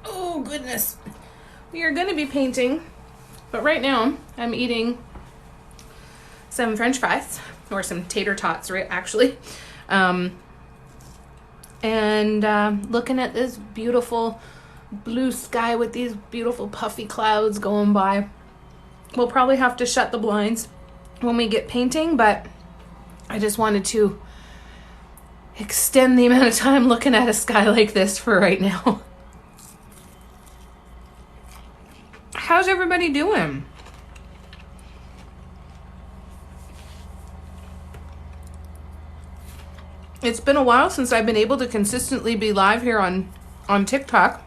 Oh, goodness. We are going to be painting, but right now I'm eating some French fries, or some tater tots, right, actually. Looking at this beautiful blue sky with these beautiful puffy clouds going by. We'll probably have to shut the blinds when we get painting, but I just wanted to extend the amount of time looking at a sky like this for right now. How's everybody doing? It's been a while since I've been able to consistently be live here on TikTok.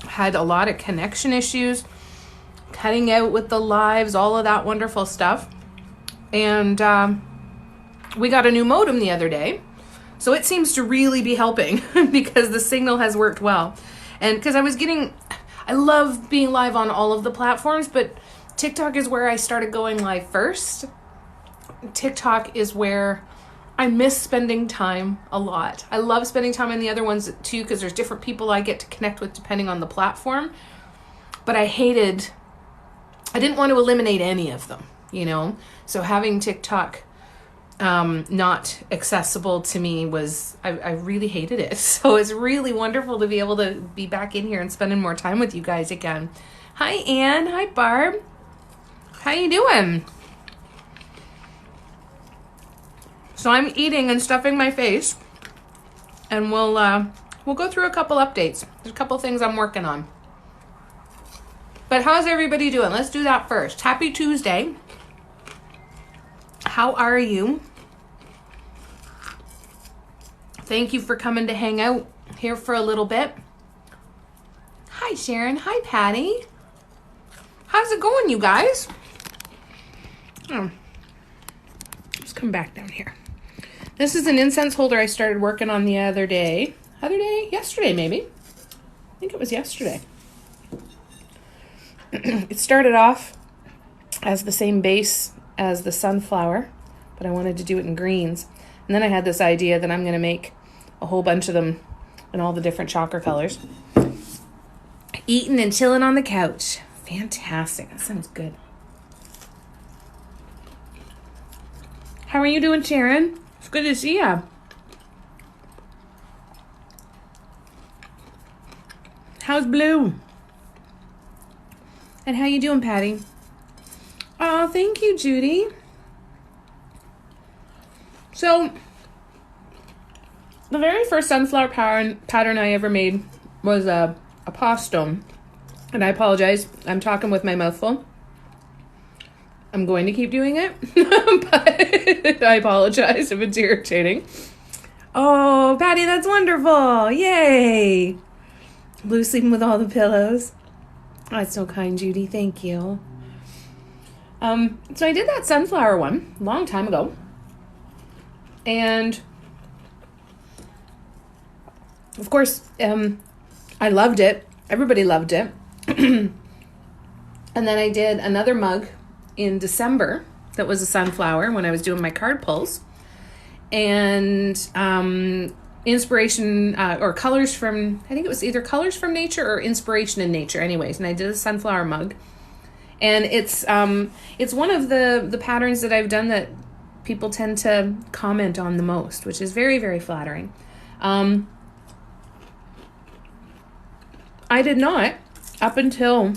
Had a lot of connection issues, cutting out with the lives, all of that wonderful stuff. And we got a new modem the other day, so it seems to really be helping because the signal has worked well. And because I love being live on all of the platforms, but TikTok is where I started going live first. TikTok is where I miss spending time a lot. I love spending time on the other ones too, because there's different people I get to connect with depending on the platform. But I didn't want to eliminate any of them, you know? So having TikTok not accessible to me I really hated it. So it's really wonderful to be able to be back in here and spending more time with you guys again. Hi, Anne. Hi, Barb. How you doing? So I'm eating and stuffing my face, and we'll go through a couple updates. There's a couple things I'm working on. But how's everybody doing? Let's do that first. Happy Tuesday. How are you? Thank you for coming to hang out here for a little bit. Hi, Sharon. Hi, Patty. How's it going, you guys? Let's come back down here. This is an incense holder I started working on the yesterday maybe. I think it was yesterday. It started off as the same base as the sunflower, but I wanted to do it in greens. And then I had this idea that I'm going to make a whole bunch of them in all the different chakra colors. Eating and chilling on the couch. Fantastic. That sounds good. How are you doing, Sharon? It's good to see ya. How's Blue? And how you doing, Patty? Oh, thank you, Judy. So, the very first sunflower pattern I ever made was a paw stone. And I apologize. I'm talking with my mouth full. I'm going to keep doing it, but I apologize if it's irritating. Oh, Patty, that's wonderful. Yay. Blue sleeping with all the pillows. Oh, that's so kind, Judy. Thank you. So I did that sunflower one a long time ago. And of course, I loved it. Everybody loved it. And then I did another mug in December that was a sunflower when I was doing my card pulls. And inspiration or colors from, I think it was either colors from nature or inspiration in nature anyways. And I did a sunflower mug. And it's one of the patterns that I've done that people tend to comment on the most, which is very, very flattering. I did not, up until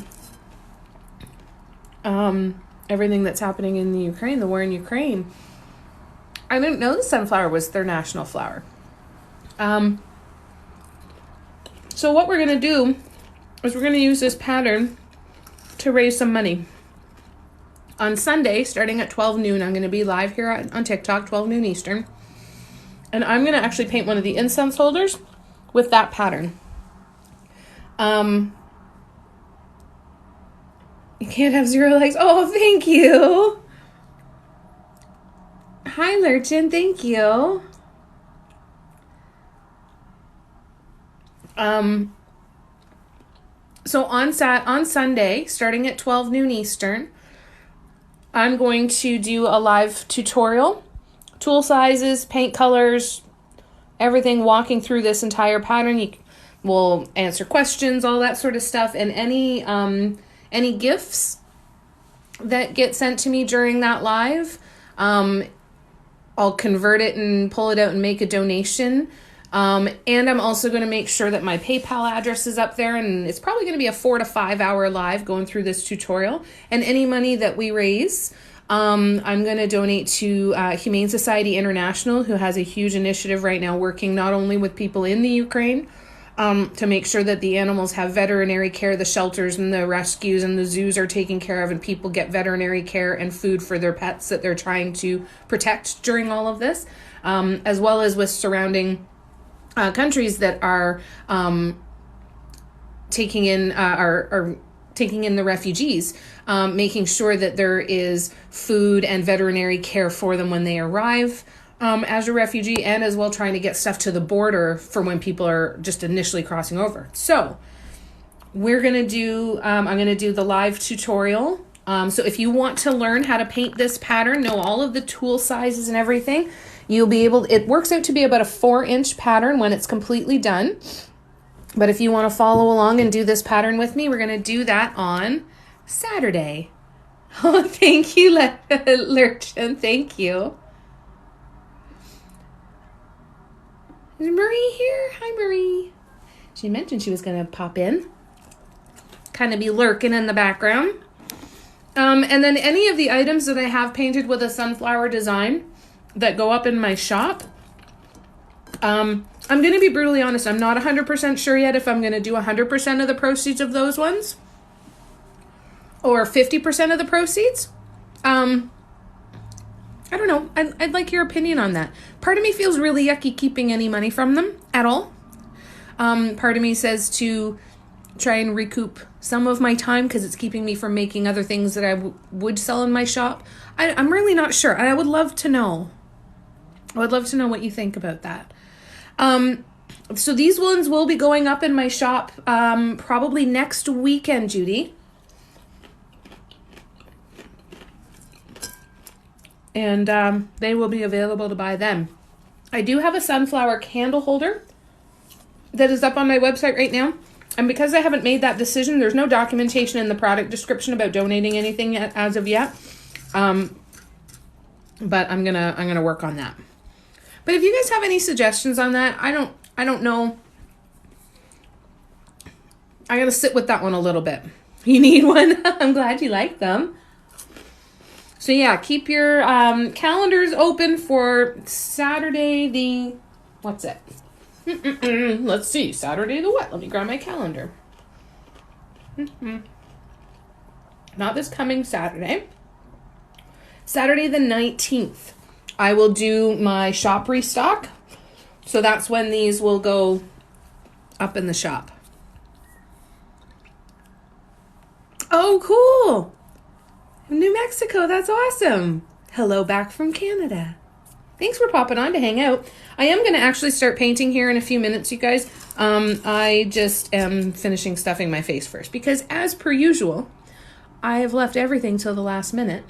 everything that's happening in the Ukraine, the war in Ukraine, I didn't know the sunflower was their national flower. So what we're going to do is we're going to use this pattern to raise some money. On Sunday, starting at 12 noon, I'm going to be live here on TikTok, 12 noon Eastern. And I'm going to actually paint one of the incense holders with that pattern. You can't have 0 likes. Oh, thank you. Hi, Lurchin. Thank you. So on Sunday, starting at 12 noon Eastern, I'm going to do a live tutorial, tool sizes, paint colors, everything, walking through this entire pattern. We'll answer questions, all that sort of stuff, and any gifts that get sent to me during that live, I'll convert it and pull it out and make a donation. And I'm also going to make sure that my PayPal address is up there, and it's probably going to be a 4 to 5 hour live going through this tutorial. And any money that we raise, I'm going to donate to Humane Society International, who has a huge initiative right now working not only with people in the Ukraine to make sure that the animals have veterinary care, the shelters and the rescues and the zoos are taken care of, and people get veterinary care and food for their pets that they're trying to protect during all of this, as well as with surrounding countries that are taking in the refugees, making sure that there is food and veterinary care for them when they arrive as a refugee, and as well trying to get stuff to the border for when people are just initially crossing over. So we're going to do, I'm going to do the live tutorial. So if you want to learn how to paint this pattern, know all of the tool sizes and everything, you'll be able, it works out to be about a 4-inch pattern when it's completely done. But if you want to follow along and do this pattern with me, we're going to do that on Saturday. Oh, thank you, Lurchin. Thank you. Is Marie here? Hi, Marie. She mentioned she was going to pop in. Kind of be lurking in the background. And then any of the items that I have painted with a sunflower design that go up in my shop, I'm going to be brutally honest. I'm not 100% sure yet if I'm going to do 100% of the proceeds of those ones or 50% of the proceeds. I don't know. I'd like your opinion on that. Part of me feels really yucky keeping any money from them at all. Part of me says to try and recoup some of my time because it's keeping me from making other things that I would sell in my shop. I'm really not sure. I would love to know. I would love to know what you think about that. So these ones will be going up in my shop probably next weekend, Judy. And they will be available to buy then. I do have a sunflower candle holder that is up on my website right now. And because I haven't made that decision, there's no documentation in the product description about donating anything as of yet. But I'm gonna work on that. But if you guys have any suggestions on that, I don't know. I gotta sit with that one a little bit. You need one? I'm glad you like them. So yeah, keep your calendars open for Saturday the, what's it? Let's see, Saturday the what? Let me grab my calendar. Not this coming Saturday. Saturday the 19th. I will do my shop restock. So that's when these will go up in the shop. Oh, cool. New Mexico, that's awesome. Hello back from Canada. Thanks for popping on to hang out. I am going to actually start painting here in a few minutes, you guys. I just am finishing stuffing my face first because as per usual, I have left everything till the last minute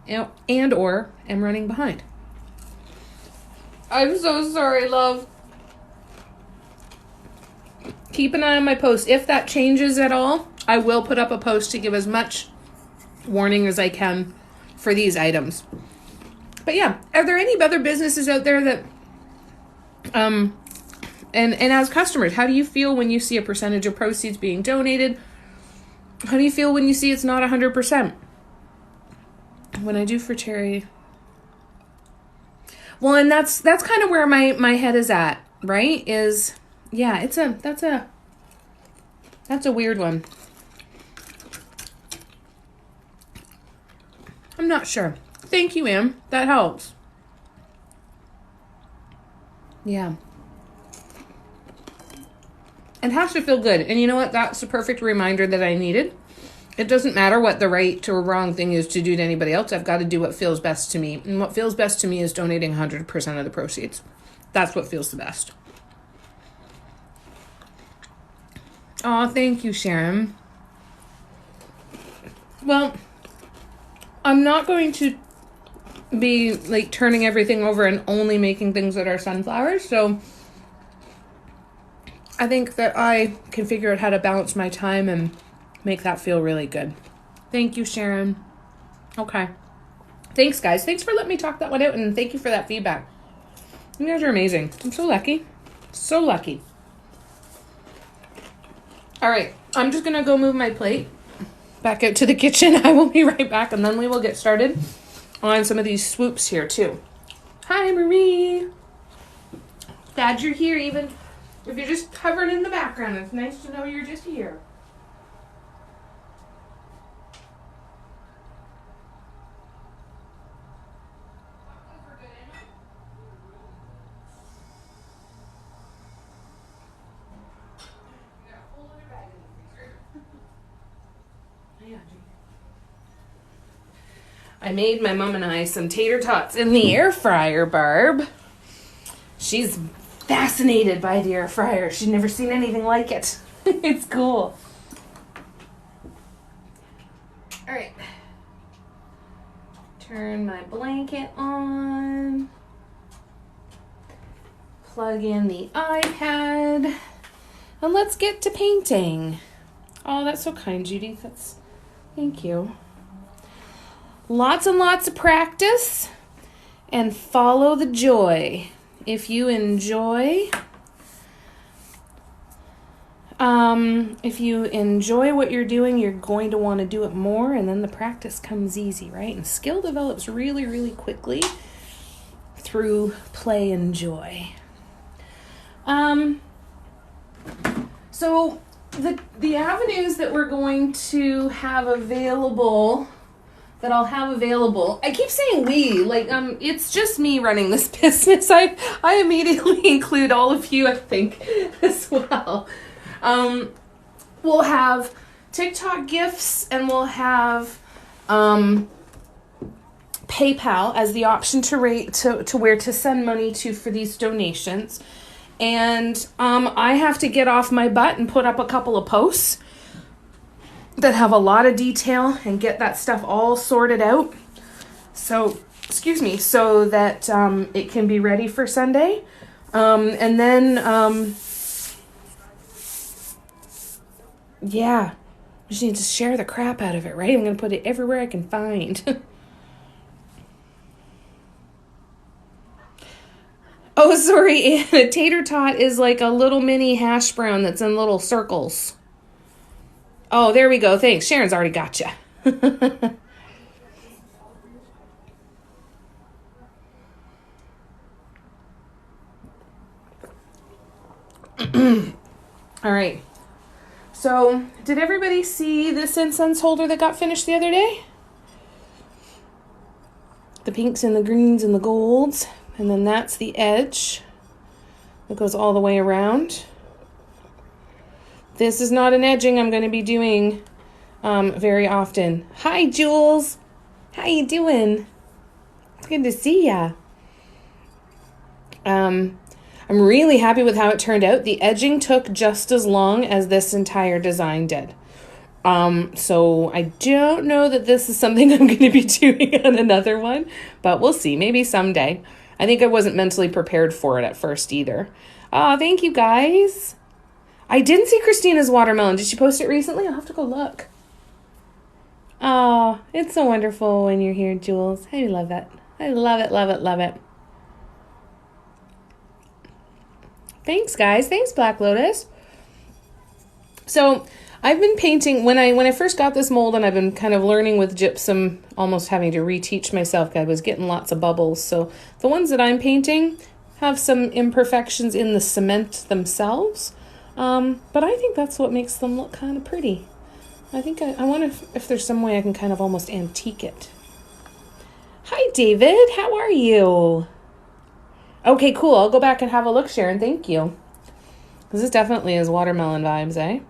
and or am running behind. I'm so sorry, love. Keep an eye on my post. If that changes at all, I will put up a post to give as much warning as I can for these items. But yeah, are there any other businesses out there that, and as customers, how do you feel when you see a percentage of proceeds being donated? How do you feel when you see it's not 100%? When I do for charity. Well, and that's kind of where my head is at, right? Is, yeah, that's a weird one. I'm not sure. Thank you, Em. That helps. Yeah. It has to feel good. And you know what? That's the perfect reminder that I needed. it doesn't matter what the right or wrong thing is to do to anybody else. I've got to do what feels best to me. And what feels best to me is donating 100% of the proceeds. That's what feels the best. Oh, thank you, Sharon. Well, I'm not going to be like turning everything over and only making things that are sunflowers. So I think that I can figure out how to balance my time and make that feel really good. Thank you, Sharon. Okay. Thanks, guys. Thanks for letting me talk that one out, and thank you for that feedback. You guys are amazing. I'm so lucky. So lucky. All right. I'm just going to go move my plate back out to the kitchen. I will be right back, and then we will get started on some of these swoops here, too. Hi, Marie. Glad you're here, even if you're just covered in the background. It's nice to know you're just here. I made my mom and I some tater tots in the air fryer, Barb. She's fascinated by the air fryer. She's never seen anything like it. It's cool. All right. Turn my blanket on. Plug in the iPad. And let's get to painting. Oh, that's so kind, Judy. Thank you. Lots and lots of practice and follow the joy. If you enjoy what you're doing, you're going to want to do it more, and then the practice comes easy, right? And skill develops really, really quickly through play and joy. So the avenues that we're going to have available, that I'll have available. I keep saying we, like, it's just me running this business. I immediately include all of you, I think, as well. We'll have TikTok gifts, and we'll have PayPal as the option to where to send money to for these donations. And I have to get off my butt and put up a couple of posts that have a lot of detail and get that stuff all sorted out. So, so that it can be ready for Sunday. And then, yeah, I just need to share the crap out of it, right? I'm going to put it everywhere I can find. Oh, sorry, a tater tot is like a little mini hash brown that's in little circles. Oh, there we go. Thanks. Sharon's already got you. All right. So, did everybody see this incense holder that got finished the other day? The pinks and the greens and the golds. And then that's the edge that goes all the way around. This is not an edging I'm going to be doing very often. Hi, Jules. How you doing? It's good to see ya. I'm really happy with how it turned out. The edging took just as long as this entire design did. So I don't know that this is something I'm going to be doing on another one, but we'll see. Maybe someday. I think I wasn't mentally prepared for it at first either. Oh, thank you guys. I didn't see Christina's watermelon. Did she post it recently? I'll have to go look. Oh, it's so wonderful when you're here, Jules. I love it. I love it, love it, love it. Thanks, guys. Thanks, Black Lotus. So I've been painting, when I first got this mold, and I've been kind of learning with gypsum, almost having to reteach myself. I was getting lots of bubbles. So the ones that I'm painting have some imperfections in the cement themselves. But I think that's what makes them look kind of pretty. I think I wonder if there's some way I can kind of almost antique it. Hi, David. How are you? Okay, cool. I'll go back and have a look, Sharon. Thank you. This definitely is watermelon vibes, eh?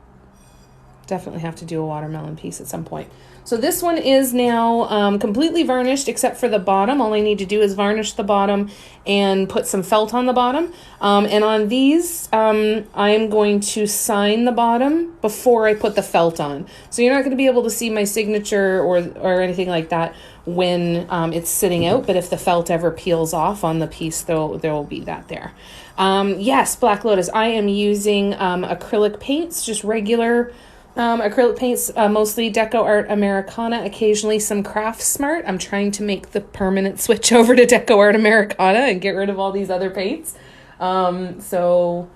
definitely have to do a watermelon piece at some point. So this one is now completely varnished except for the bottom. All I need to do is varnish the bottom and put some felt on the bottom. And on these, I'm going to sign the bottom before I put the felt on. So you're not going to be able to see my signature or anything like that when it's sitting out. But if the felt ever peels off on the piece, there will be that there. Yes, Black Lotus, I am using acrylic paints, just regular acrylic paints, mostly Deco Art Americana, occasionally some Craft Smart. I'm trying to make the permanent switch over to Deco Art Americana and get rid of all these other paints. So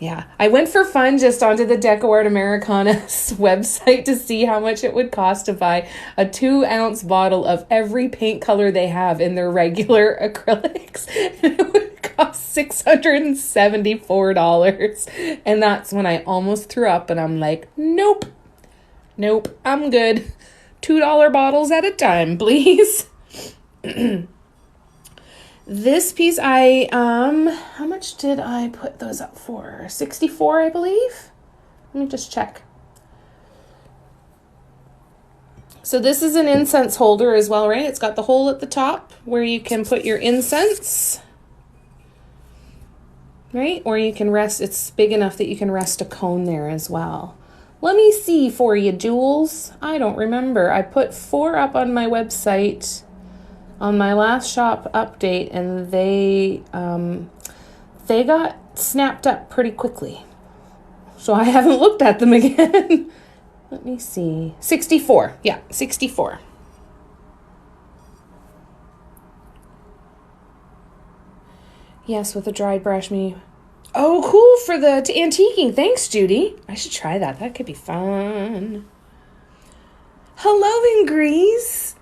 yeah, I went for fun just onto the Deco Art Americana's website to see how much it would cost to buy a 2-ounce bottle of every paint color they have in their regular acrylics. And it would cost $674. And that's when I almost threw up and I'm like, nope, I'm good. $2 bottles at a time, please. This piece, how much did I put those up for? 64, I believe. Let me just check. So this is an incense holder as well, right? It's got the hole at the top where you can put your incense, right? Or you can rest, it's big enough that you can rest a cone there as well. Let me see for you, Jules. I don't remember. I put 4 up on my website on my last shop update, and they got snapped up pretty quickly. So I haven't looked at them again. Let me see. 64. Yeah, 64. Yes, with a dry brush. Oh, cool for the antiquing. Thanks, Judy. I should try that. That could be fun. Hello, in Greece.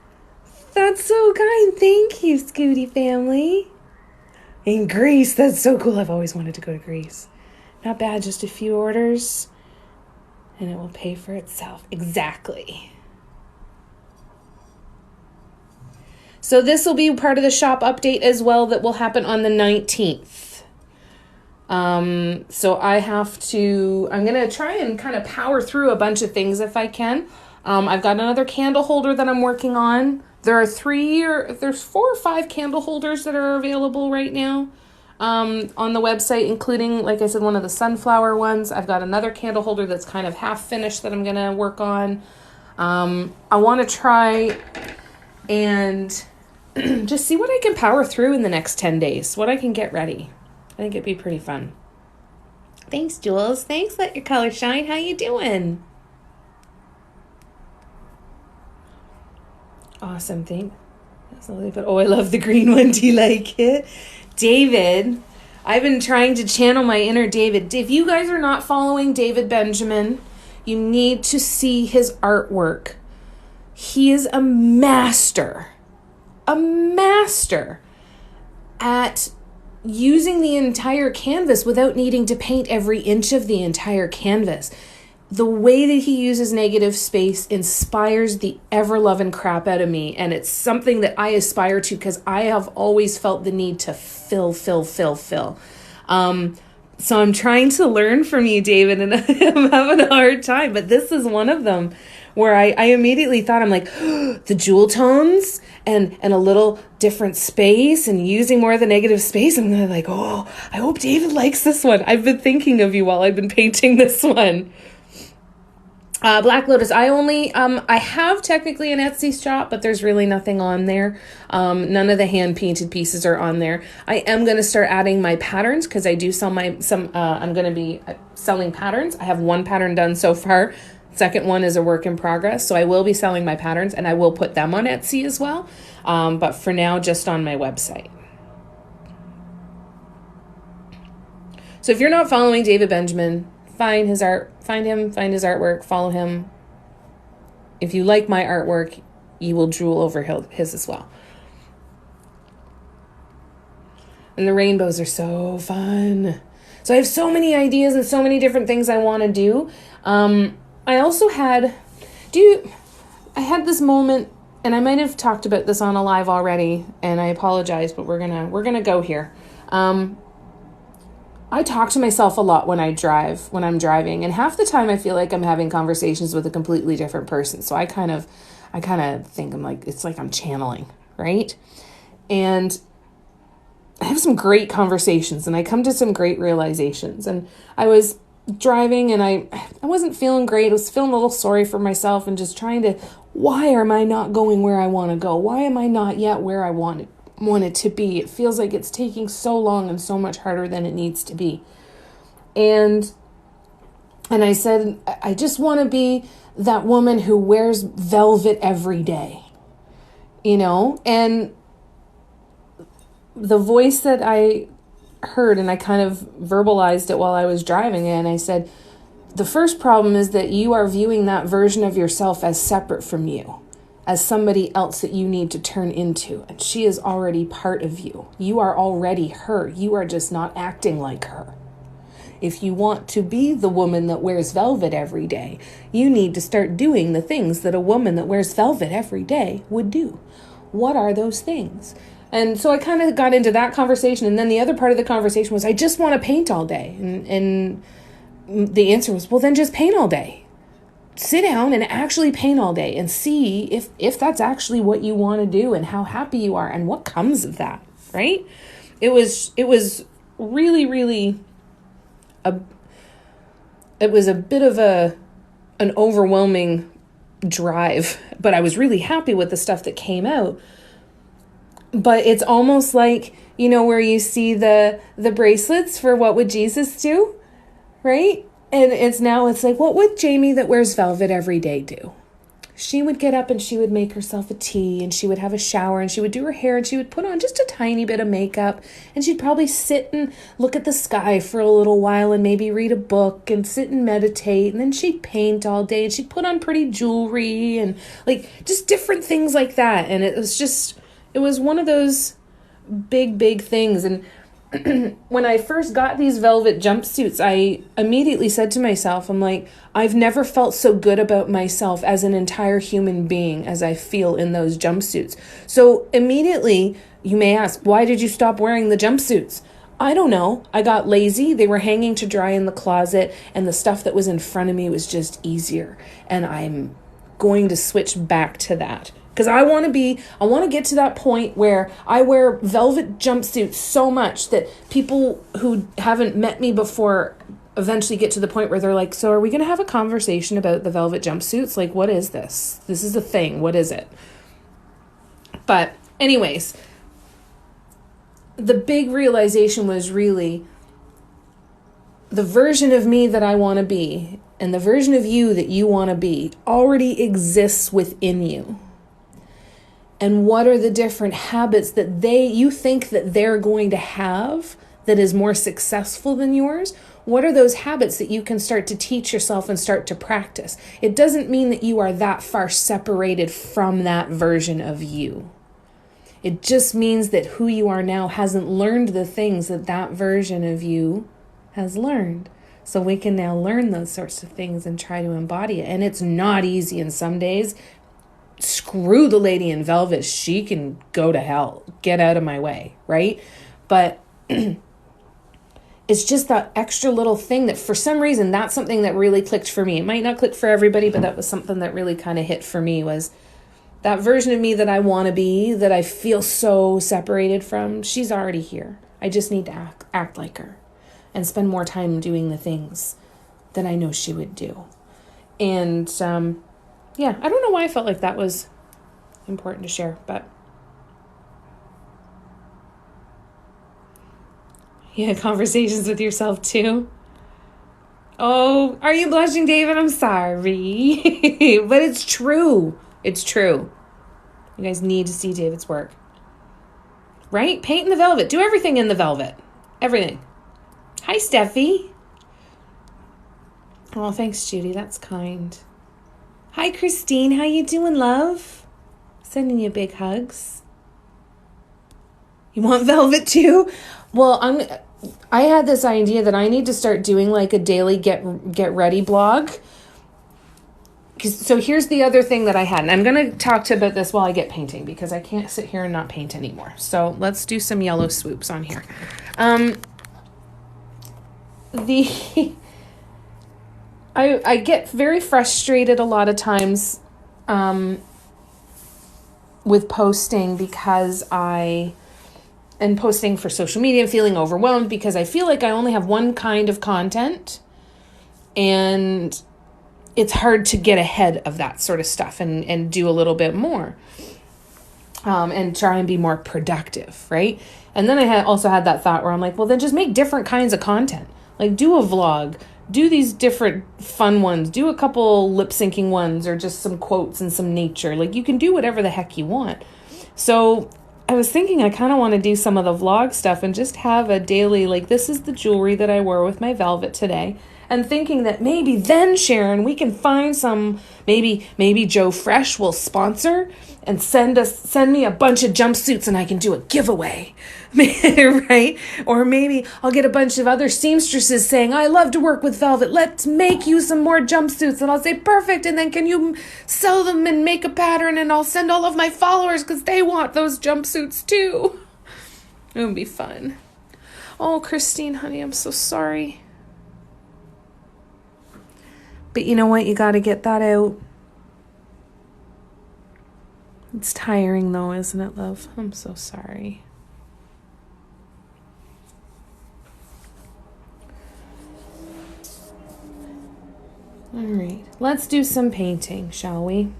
That's so kind. Thank you, Scooty family. In Greece, that's so cool. I've always wanted to go to Greece. Not bad, just a few orders, and it will pay for itself. Exactly. So this will be part of the shop update as well that will happen on the 19th. So I'm going to try and kind of power through a bunch of things if I can. I've got another candle holder that I'm working on. There's 4 or 5 candle holders that are available right now on the website, including, like I said, one of the sunflower ones. I've got another candle holder that's kind of half finished that I'm going to work on. I want to try and just see what I can power through in the next 10 days, what I can get ready. I think it'd be pretty fun. Thanks, Jules. Thanks, Let Your Color Shine. How you doing? Awesome thing. Oh, I love the green one. Do you like it? David, I've been trying to channel my inner David. If you guys are not following David Benjamin, you need to see his artwork. He is a master at using the entire canvas without needing to paint every inch of the entire canvas. The way that he uses negative space inspires the ever-loving crap out of me, and it's something that I aspire to because I have always felt the need to fill. So I'm trying to learn from you, David, and I'm having a hard time, but this is one of them where I immediately thought, I'm like, the jewel tones and a little different space and using more of the negative space. I'm gonna like, oh, I hope David likes this one. I've been thinking of you while I've been painting this one. Black Lotus, I have technically an Etsy shop, but there's really nothing on there. None of the hand painted pieces are on there. I am going to start adding my patterns because I do sell I'm going to be selling patterns. I have 1 pattern done so far. Second one is a work in progress. So I will be selling my patterns and I will put them on Etsy as well. But for now, just on my website. So if you're not following David Benjamin, find his art, find his artwork, follow him. If you like my artwork, you will drool over his as well. And the rainbows are so fun. So I have so many ideas and so many different things I want to do. I also had this moment, and I might have talked about this on a live already, and I apologize, but we're gonna go here. I talk to myself a lot when I'm driving, and half the time I feel like I'm having conversations with a completely different person. So I kind of think it's like I'm channeling, right? And I have some great conversations and I come to some great realizations. And I was driving and I wasn't feeling great. I was feeling a little sorry for myself and just why am I not going where I want to go? Why am I not yet where I want it to be? It feels like it's taking so long and so much harder than it needs to be. And I said, I just want to be that woman who wears velvet every day, and the voice that I heard, and I kind of verbalized it while I was driving, and I said, the first problem is that you are viewing that version of yourself as separate from you, as somebody else that you need to turn into. And she is already part of you. You are already her. You are just not acting like her. If you want to be the woman that wears velvet every day, you need to start doing the things that a woman that wears velvet every day would do. What are those things? And so I kind of got into that conversation. And then the other part of the conversation was, I just want to paint all day. And the answer was, well, then just paint all day. Sit down and actually paint all day and see if that's actually what you want to do and how happy you are and what comes of that, right? It was really, really it was a bit of an overwhelming drive, but I was really happy with the stuff that came out. But it's almost like, where you see the bracelets for what would Jesus do, right? And it's like, what would Jamie that wears velvet every day do? She would get up and she would make herself a tea and she would have a shower and she would do her hair and she would put on just a tiny bit of makeup and she'd probably sit and look at the sky for a little while and maybe read a book and sit and meditate, and then she'd paint all day and she'd put on pretty jewelry and just different things like that. And it was one of those big things. And when I first got these velvet jumpsuits, I immediately said to myself, I'm like, I've never felt so good about myself as an entire human being as I feel in those jumpsuits. So immediately you may ask, why did you stop wearing the jumpsuits? I don't know. I got lazy. They were hanging to dry in the closet and the stuff that was in front of me was just easier. And I'm going to switch back to that. Because I want to get to that point where I wear velvet jumpsuits so much that people who haven't met me before eventually get to the point where they're like, so are we going to have a conversation about the velvet jumpsuits? Like, what is this? This is a thing. What is it? But anyways, the big realization was really the version of me that I want to be and the version of you that you want to be already exists within you. And what are the different habits that you think that they're going to have that is more successful than yours? What are those habits that you can start to teach yourself and start to practice? It doesn't mean that you are that far separated from that version of you. It just means that who you are now hasn't learned the things that version of you has learned. So we can now learn those sorts of things and try to embody it. And it's not easy. And some days, screw the lady in velvet. She can go to hell. Get out of my way, right? But it's just that extra little thing that for some reason, that's something that really clicked for me. It might not click for everybody, but that was something that really kind of hit for me, was that version of me that I want to be, that I feel so separated from. She's already here. I just need to act like her and spend more time doing the things that I know she would do. And yeah, I don't know why I felt like that was important to share, but yeah, conversations with yourself too. Oh, are you blushing, David? I'm sorry. But it's true. It's true. You guys need to see David's work. Right? Paint in the velvet. Do everything in the velvet. Everything. Hi, Steffi. Oh, thanks, Judy. That's kind. Hi, Christine. How you doing, love? Sending you big hugs. You want velvet too? Well, I had this idea that I need to start doing like a daily get ready blog. So here's the other thing that I had, and I'm going to talk about this while I get painting because I can't sit here and not paint anymore. So let's do some yellow swoops on here. the I get very frustrated a lot of times with posting because and posting for social media and feeling overwhelmed because I feel like I only have one kind of content, and it's hard to get ahead of that sort of stuff and do a little bit more and try and be more productive, right? And then I also had that thought where I'm like, well, then just make different kinds of content. Like do a vlog, do these different fun ones, do a couple lip syncing ones or just some quotes and some nature. Like you can do whatever the heck you want. So I was thinking I kind of want to do some of the vlog stuff and just have a daily, like, this is the jewelry that I wore with my velvet today. And thinking that maybe then, Sharon, we can find some, maybe Joe Fresh will sponsor and send me a bunch of jumpsuits and I can do a giveaway, right? Or maybe I'll get a bunch of other seamstresses saying, I love to work with velvet. Let's make you some more jumpsuits. And I'll say, perfect. And then can you sell them and make a pattern? And I'll send all of my followers because they want those jumpsuits too. It would be fun. Oh, Christine, honey, I'm so sorry. But you know what? You got to get that out. It's tiring though, isn't it, love? I'm so sorry. All right. Let's do some painting, shall we?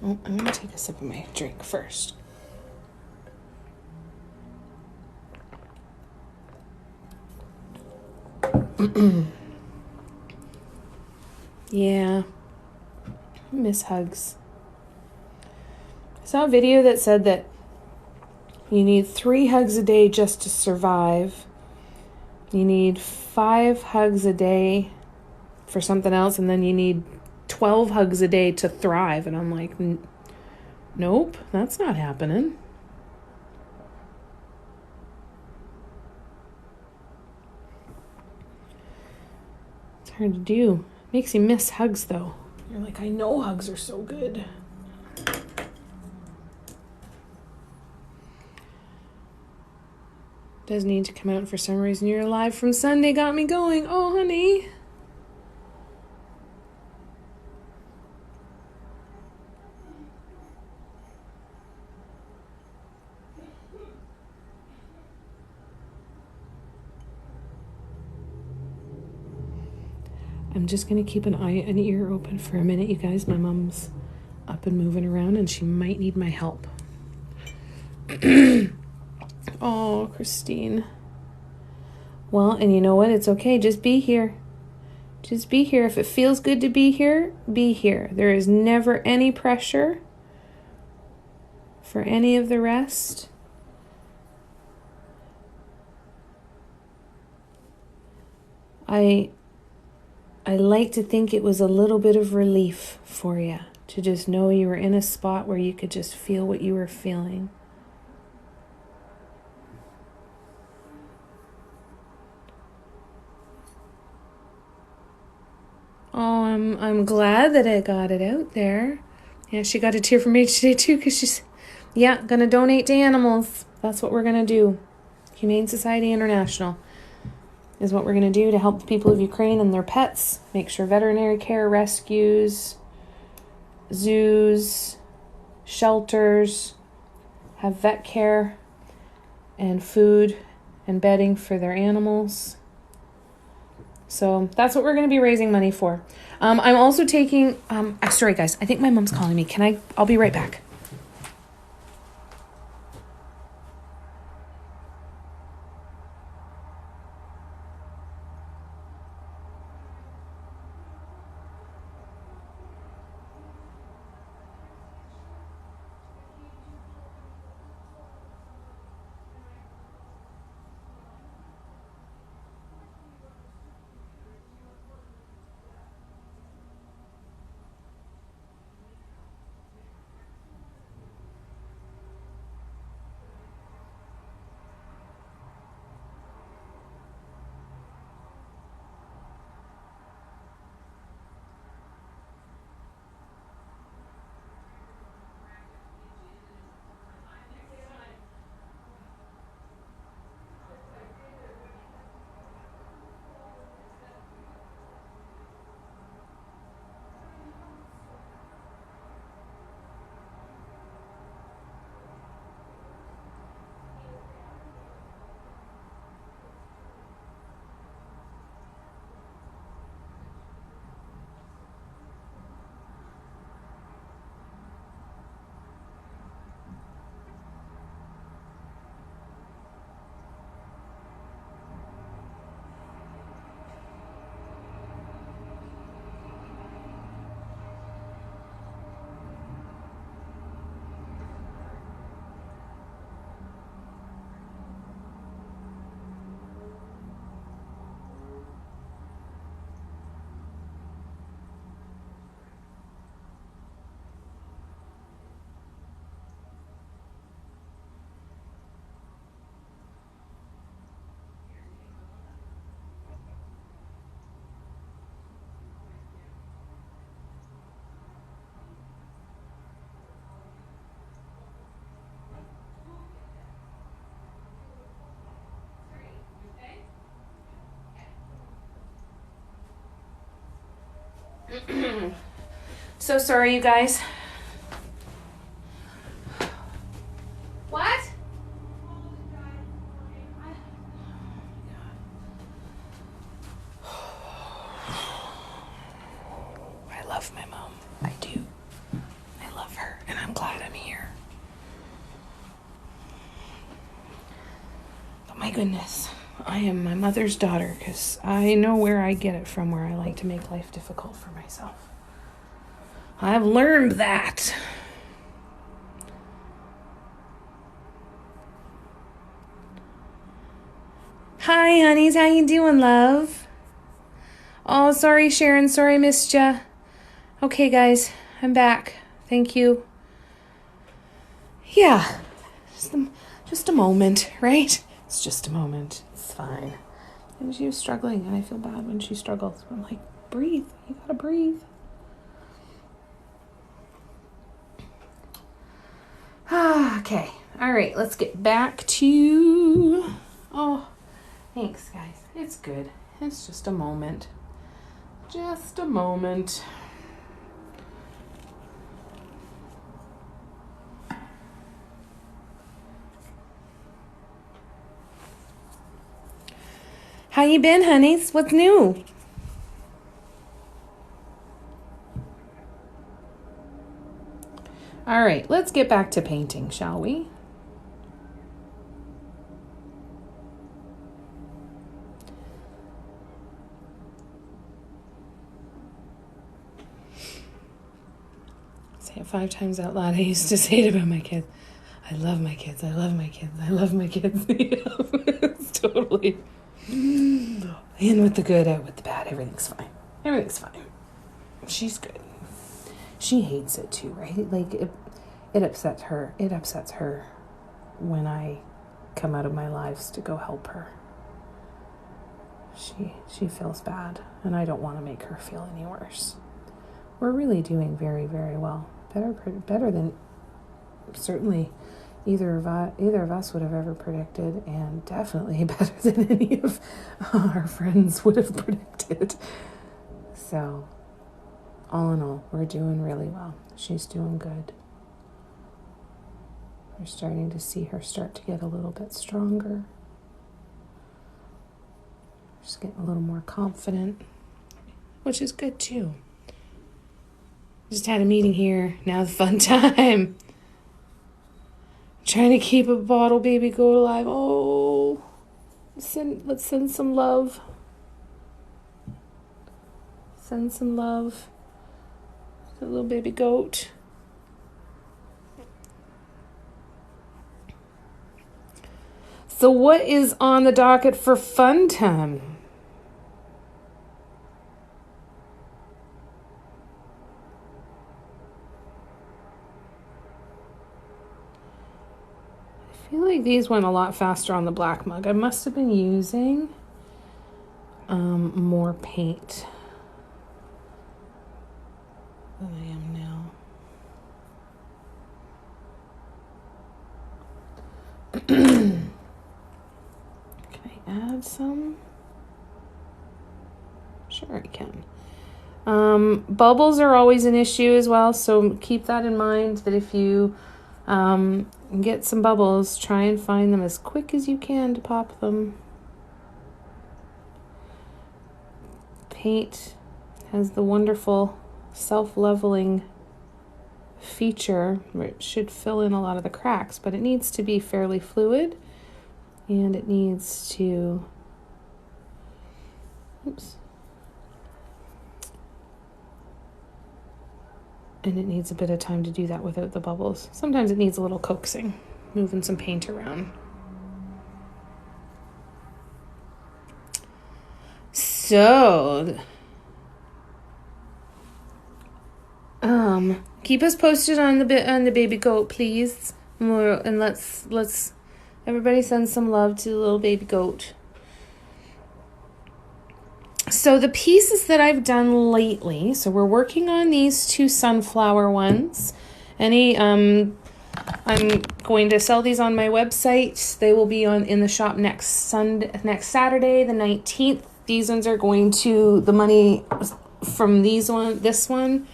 Oh, I'm going to take a sip of my drink first. Yeah. Miss hugs. I saw a video that said that you need 3 hugs a day just to survive. You need 5 hugs a day for something else, and then you need 12 hugs a day to thrive. And I'm like, nope, that's not happening. It's hard to do. Makes you miss hugs, though. You're like, I know hugs are so good. Does need to come out. For some reason, you're alive from Sunday got me going. Oh, honey. I'm just going to keep an ear open for a minute, you guys. My mom's up and moving around, and she might need my help. Oh, Christine. Well, and you know what? It's okay. Just be here. Just be here. If it feels good to be here, be here. There is never any pressure for any of the rest. I like to think it was a little bit of relief for you to just know you were in a spot where you could just feel what you were feeling. Oh, I'm glad that I got it out there. Yeah, she got a tear from H today too, because she's, gonna donate to animals. That's what we're gonna do. Humane Society International is what we're gonna do to help the people of Ukraine and their pets. Make sure veterinary care, rescues, zoos, shelters have vet care and food and bedding for their animals. So that's what we're going to be raising money for. I'm also taking, sorry guys, I think my mom's calling me. I'll be right back. So sorry, you guys. What? I love my mom. I do. I love her, and I'm glad I'm here. But my goodness, I am my mother's daughter because I know where I get it from, where I like to make life difficult for myself. I've learned that. Hi, honeys. How you doing, love? Oh, sorry, Sharon. Sorry I missed ya. Okay, guys. I'm back. Thank you. Yeah. Just a moment, right? It's just a moment. It's fine. And she was struggling, and I feel bad when she struggles. I'm like, breathe. You gotta breathe. Okay. All right. Let's get back to... Oh, thanks, guys. It's good. It's just a moment. Just a moment. How you been, honeys? What's new? All right, let's get back to painting, shall we? Say it 5 times out loud. I used to say it about my kids. I love my kids. I love my kids. I love my kids. It's totally in with the good, out with the bad. Everything's fine. Everything's fine. She's good. She hates it too, right? Like it upsets her. It upsets her when I come out of my lives to go help her. She feels bad, and I don't want to make her feel any worse. We're really doing very, very well. Better than certainly either of us would have ever predicted, and definitely better than any of our friends would have predicted. So, all in all, we're doing really well. She's doing good. We're starting to see her start to get a little bit stronger. She's getting a little more confident, which is good too. Just had a meeting here. Now's the fun time. Trying to keep a bottle baby goat alive. Oh, let's send some love. Send some love. The little baby goat. So what is on the docket for fun time? I feel like these went a lot faster on the black mug. I must have been using more paint than I am now. Can I add some? Sure I can. Bubbles are always an issue as well, so keep that in mind, that if you get some bubbles, try and find them as quick as you can to pop them. Paint has the wonderful self-leveling feature where it should fill in a lot of the cracks, but it needs to be fairly fluid, and it needs to and it needs a bit of time to do that without the bubbles. Sometimes it needs a little coaxing, moving some paint around. So, keep us posted on the baby goat, please. And let's everybody send some love to the little baby goat. So the pieces that I've done lately, so we're working on these 2 sunflower ones. I'm going to sell these on my website. They will be in the shop next Saturday, the 19th. These ones are going to, the money from this one,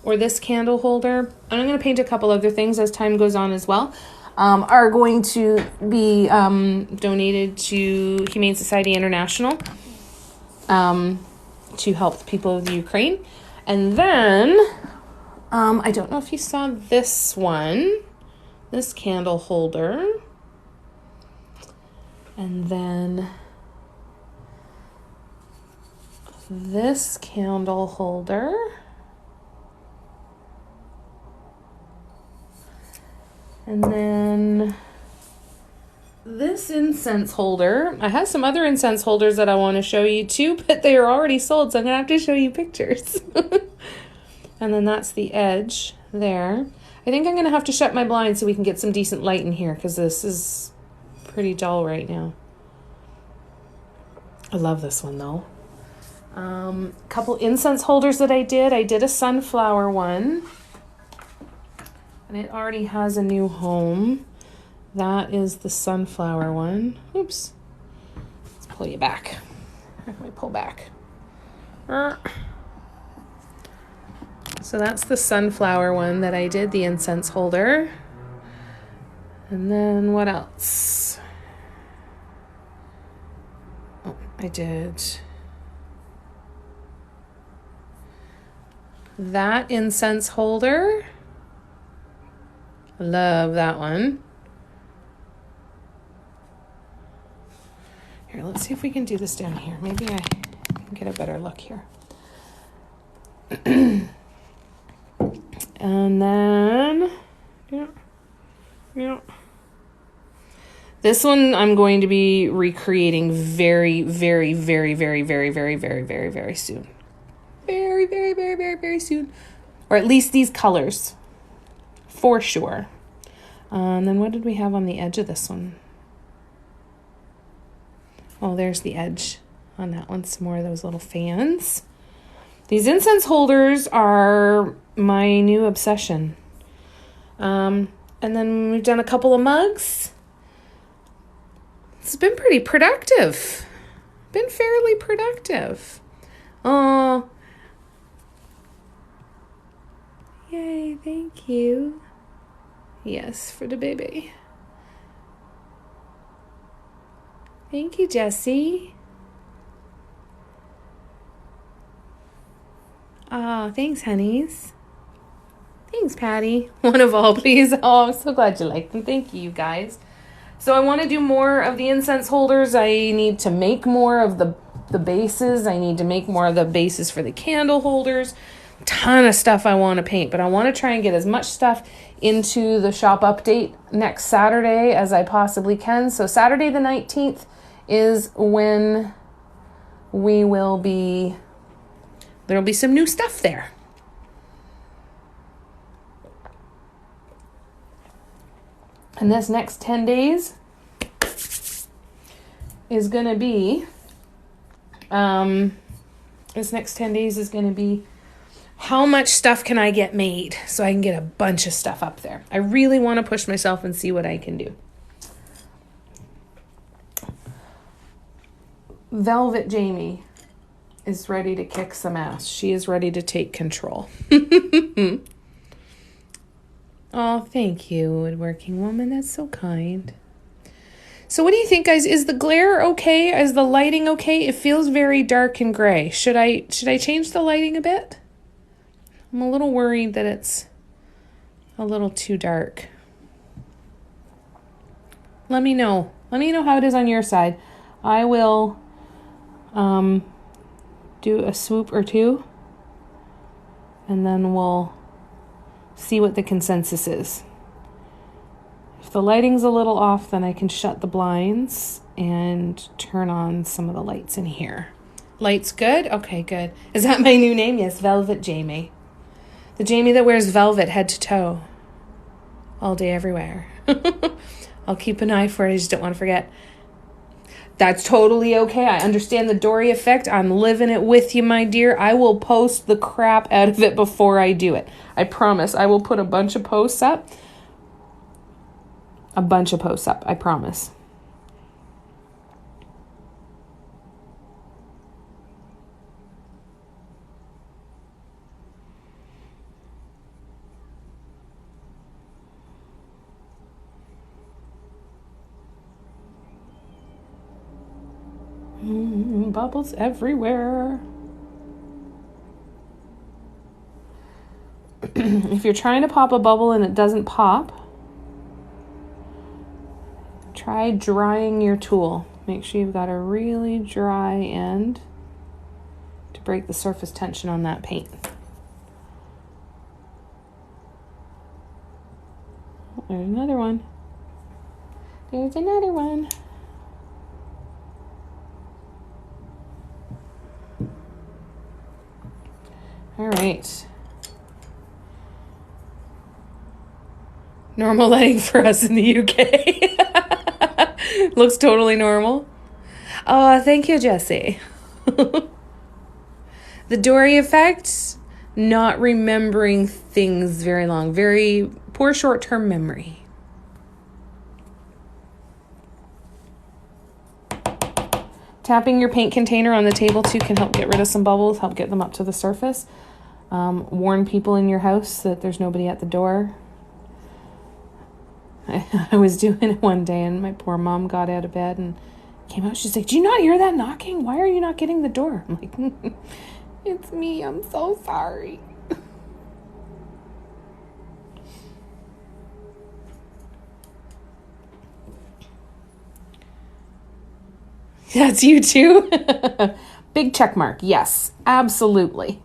or this candle holder, and I'm going to paint a couple other things as time goes on as well, are going to be donated to Humane Society International to help the people of the Ukraine. And then, I don't know if you saw this one, this candle holder. And then this candle holder. And then this incense holder. I have some other incense holders that I want to show you too, but they are already sold, so I'm going to have to show you pictures. And then that's the edge there. I think I'm going to have to shut my blinds so we can get some decent light in here, because this is pretty dull right now. I love this one though. Couple incense holders that I did a sunflower one. And it already has a new home. That is the sunflower one. Oops. Let's pull you back. How can we pull back? So that's the sunflower one that I did, the incense holder. And then what else? Oh, I did that incense holder. Love that one. Here, let's see if we can do this down here. Maybe I can get a better look here. And then, yeah. This one I'm going to be recreating very, very, very, very, very, very, very, very, very soon. Very, very, very, very, very soon. Or at least these colors. For sure. And then what did we have on the edge of this one? Oh, there's the edge on that one. Some more of those little fans. These incense holders are my new obsession. And then we've done a couple of mugs. It's been pretty productive. Been fairly productive. Oh. Yay, thank you. Yes, for the baby. Thank you, Jessie. Ah, thanks, honeys. Thanks, Patty. One of all, please. Oh, I'm so glad you like them. Thank you, you guys. So I want to do more of the incense holders. I need to make more of the bases. I need to make more of the bases for the candle holders. Ton of stuff I want to paint, but I want to try and get as much stuff into the shop update next Saturday as I possibly can. So Saturday the 19th is when there'll be some new stuff there. And this next 10 days is going to be how much stuff can I get made so I can get a bunch of stuff up there. I really want to push myself and see what I can do. Velvet Jamie is ready to kick some ass. She is ready to take control. Oh, thank you, woodworking woman. That's so kind. So what do you think, guys? Is the glare okay? Is the lighting okay? It feels very dark and gray. Should I change the lighting a bit? I'm a little worried that it's a little too dark. Let me know. Let me know how it is on your side. I will do a swoop or two, and then we'll see what the consensus is. If the lighting's a little off, then I can shut the blinds and turn on some of the lights in here. Lights good? Okay, good. Is that my new name? Yes, Velvet Jamie. The Jamie that wears velvet head to toe. All day, everywhere. I'll keep an eye for it. I just don't want to forget. That's totally okay. I understand the Dory effect. I'm living it with you, my dear. I will post the crap out of it before I do it. I promise. I will put a bunch of posts up. I promise. Bubbles everywhere. If you're trying to pop a bubble and it doesn't pop, try drying your tool. Make sure you've got a really dry end to break the surface tension on that paint. There's another one. There's another one. All right. Normal lighting for us in the UK. Looks totally normal. Oh, thank you, Jesse. The Dory effect, not remembering things very long. Very poor short-term memory. Tapping your paint container on the table too can help get rid of some bubbles, help get them up to the surface. Warn people in your house that there's nobody at the door. I was doing it one day and my poor mom got out of bed and came out. She's like, "Do you not hear that knocking? Why are you not getting the door?" I'm like, "It's me. I'm so sorry." That's you too? Big check mark. Yes, absolutely.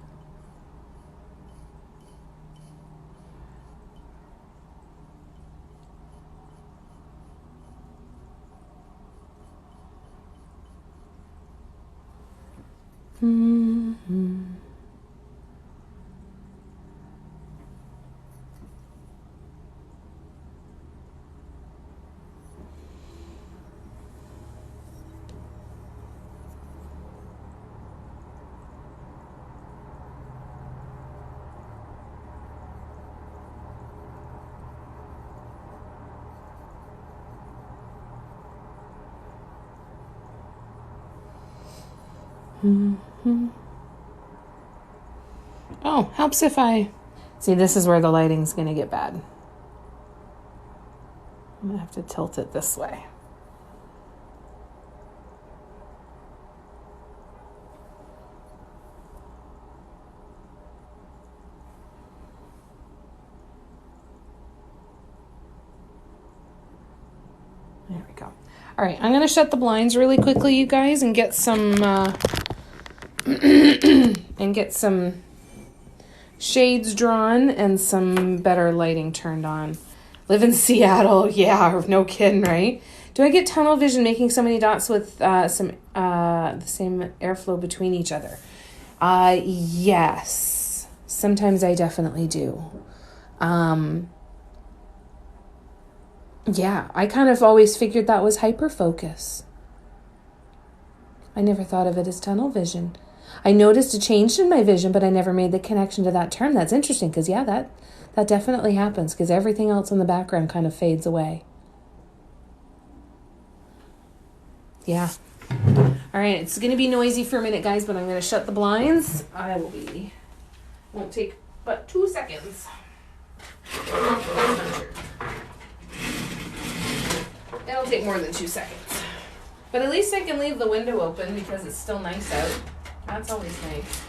Mm-hmm. Mm-hmm. Oh, helps if I... See, this is where the lighting's going to get bad. I'm going to have to tilt it this way. There we go. All right, I'm going to shut the blinds really quickly, you guys, and get some... and get some shades drawn and some better lighting turned on. Live in Seattle, yeah, no kidding, right? Do I get tunnel vision making so many dots with the same airflow between each other? Yes, sometimes I definitely do. Yeah, I kind of always figured that was hyperfocus. I never thought of it as tunnel vision. I noticed a change in my vision, but I never made the connection to that term. That's interesting because, yeah, that definitely happens because everything else in the background kind of fades away. Yeah. All right, it's going to be noisy for a minute, guys, but I'm going to shut the blinds. Won't take but 2 seconds. It'll take more than 2 seconds. But at least I can leave the window open because it's still nice out. That's always nice.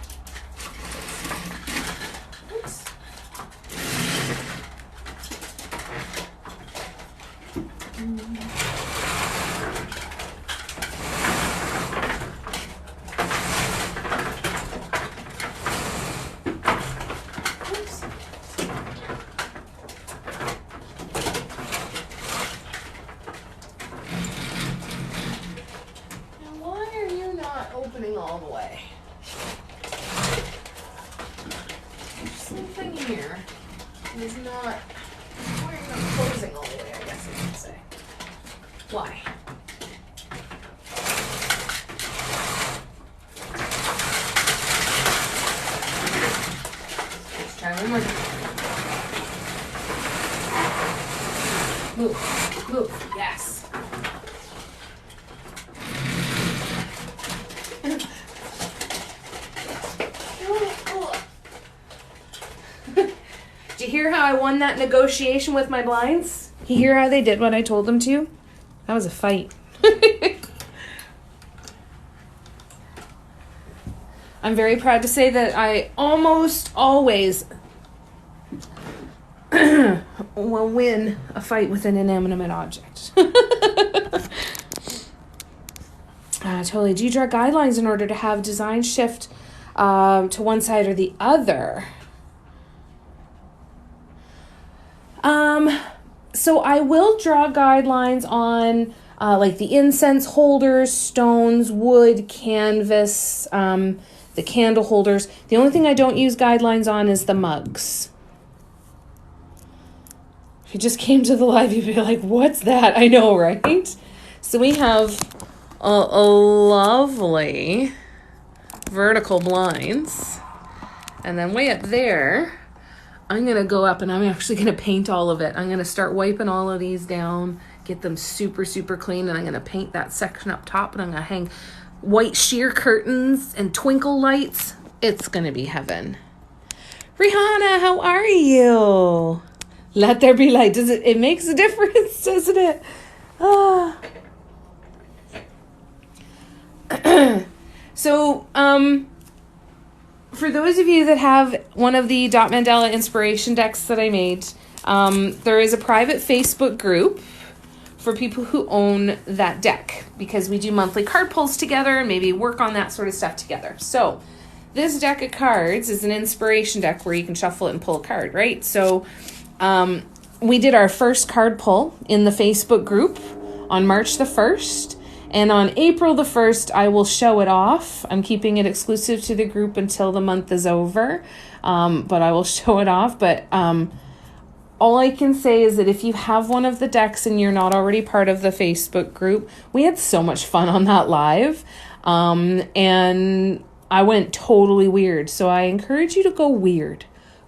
Oops. Oops. Now why are you not opening all the way? Something here is not, why are you not closing all the way, I guess I should say. Why? Let's try one more time. Move, yes. Did you hear how I won that negotiation with my blinds? You hear how they did what I told them to? That was a fight. I'm very proud to say that I almost always will win a fight with an inanimate object. Totally. Do you draw guidelines in order to have design shift to one side or the other? So I will draw guidelines on like the incense holders, stones, wood, canvas, the candle holders. The only thing I don't use guidelines on is the mugs. If you just came to the live, you'd be like, what's that? I know, right? So we have a lovely vertical blinds. And then way up there, I'm going to go up and I'm actually going to paint all of it. I'm going to start wiping all of these down, get them super, super clean. And I'm going to paint that section up top, and I'm going to hang white sheer curtains and twinkle lights. It's going to be heaven. Rihanna, how are you? Let there be light. It makes a difference, doesn't it? Ah. So, for those of you that have one of the Dot Mandala inspiration decks that I made, there is a private Facebook group for people who own that deck, because we do monthly card pulls together and maybe work on that sort of stuff together. So this deck of cards is an inspiration deck where you can shuffle it and pull a card, right? So we did our first card pull in the Facebook group on March the 1st. And on April the 1st, I will show it off. I'm keeping it exclusive to the group until the month is over. But I will show it off. But all I can say is that if you have one of the decks and you're not already part of the Facebook group, we had so much fun on that live. And I went totally weird. So I encourage you to go weird.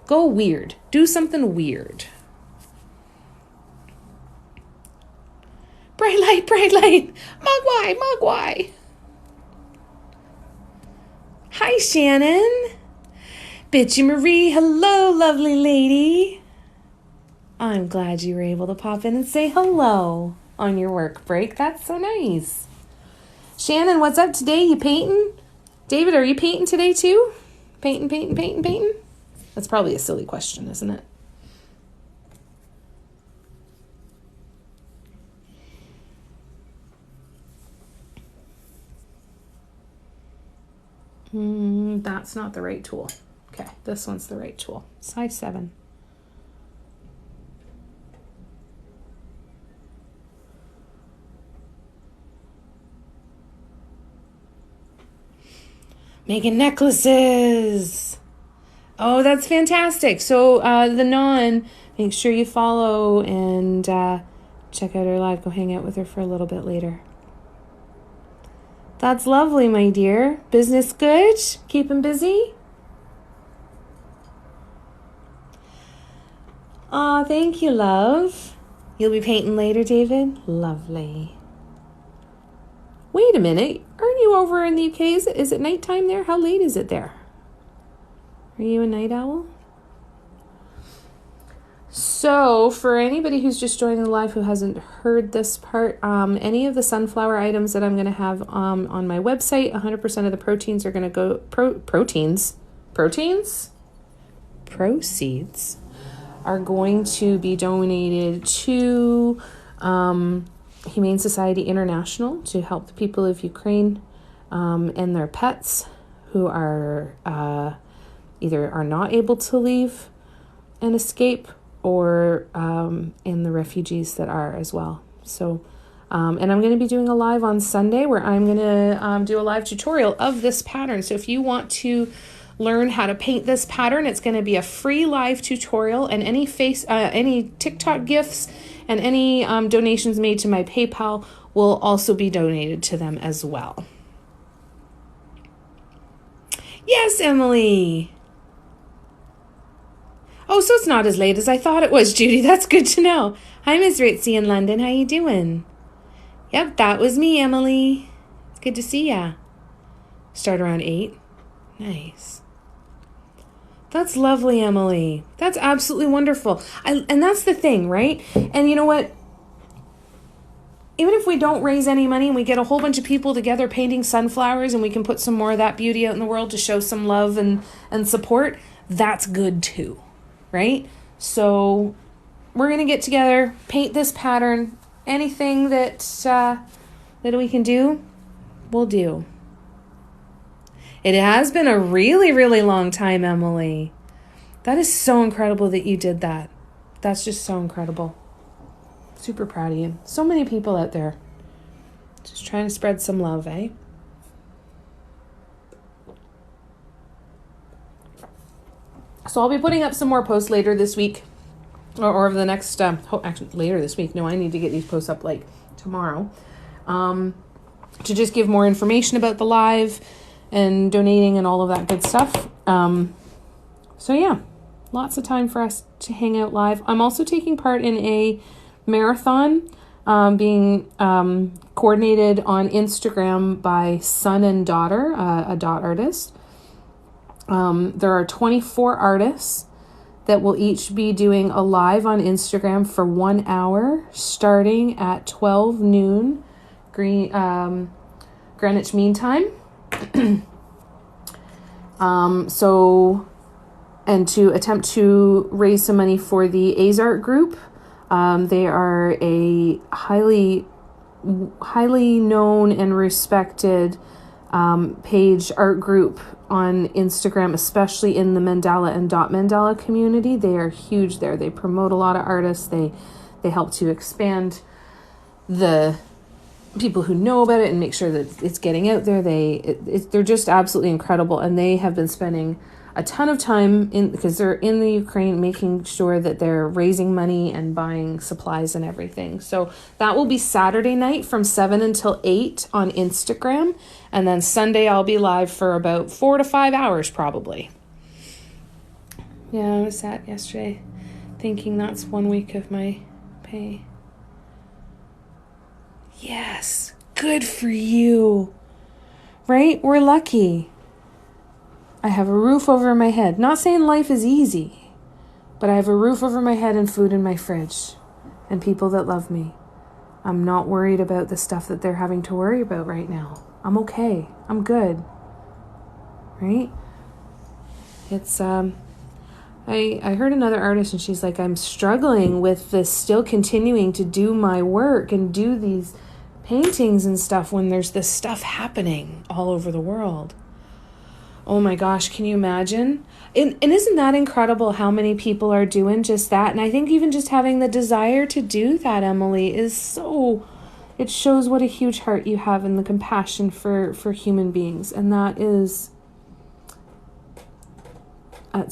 Go weird. Do something weird. Bright light, bright light. Mogwai, Mogwai. Hi, Shannon. Bitchy Marie, hello, lovely lady. I'm glad you were able to pop in and say hello on your work break. That's so nice. Shannon, what's up today? You painting? David, are you painting today too? Painting? That's probably a silly question, isn't it? That's not the right tool. Okay, this one's the right tool. Size 7. Making necklaces. Oh, that's fantastic. So the Non, make sure you follow and check out her live. Go hang out with her for a little bit later. That's lovely, my dear. Business good? Keeping busy? Aw, thank you, love. You'll be painting later, David? Lovely. Wait a minute. Aren't you over in the UK? Is it nighttime there? How late is it there? Are you a night owl? So, for anybody who's just joining the live who hasn't heard this part, any of the sunflower items that I'm going to have on my website, 100% of the proteins are going to go... Proceeds are going to be donated to Humane Society International to help the people of Ukraine and their pets who are either are not able to leave and escape, or in the refugees that are as well. So, and I'm going to be doing a live on Sunday where I'm going to do a live tutorial of this pattern. So if you want to learn how to paint this pattern, it's going to be a free live tutorial, and any TikTok gifts and any donations made to my PayPal will also be donated to them as well. Yes, Emily. Oh, so it's not as late as I thought it was, Judy. That's good to know. Hi, Ms. Ritzy in London. How you doing? Yep, that was me, Emily. It's good to see ya. Start around 8. Nice. That's lovely, Emily. That's absolutely wonderful. And that's the thing, right? And you know what? even if we don't raise any money and we get a whole bunch of people together painting sunflowers and we can put some more of that beauty out in the world to show some love and support, that's good too, right? So we're going to get together, paint this pattern. Anything that we can do, we'll do. It has been a really, really long time, Emily. That is so incredible that you did that. That's just so incredible. Super proud of you. So many people out there just trying to spread some love, eh? So I'll be putting up some more posts later this week. Or over the next, actually later this week. No, I need to get these posts up like tomorrow. To just give more information about the live and donating and all of that good stuff. So yeah, lots of time for us to hang out live. I'm also taking part in a marathon being coordinated on Instagram by Son and Daughter, a dot artist. There are 24 artists that will each be doing a live on Instagram for 1 hour, starting at 12 noon Greenwich Mean Time. And to attempt to raise some money for the Azart group. They are a highly known and respected page art group on Instagram, especially in the mandala and dot mandala community. They are huge there. They promote a lot of artists. They help to expand the people who know about it and make sure that it's getting out there. They're just absolutely incredible, and they have been spending a ton of time because they're in the Ukraine, making sure that they're raising money and buying supplies and everything. So that will be Saturday night from 7 until 8 on Instagram. And then Sunday I'll be live for about 4 to 5 hours probably. Yeah, I was sat yesterday thinking that's 1 week of my pay. Yes, good for you. Right? We're lucky. I have a roof over my head. Not saying life is easy, but I have a roof over my head and food in my fridge and people that love me. I'm not worried about the stuff that they're having to worry about right now. I'm okay. I'm good. Right? It's, I heard another artist and she's like, I'm struggling with this, still continuing to do my work and do these paintings and stuff when there's this stuff happening all over the world. Oh my gosh, can you imagine? And isn't that incredible how many people are doing just that? And I think even just having the desire to do that, Emily, is so... It shows what a huge heart you have and the compassion for human beings. And that's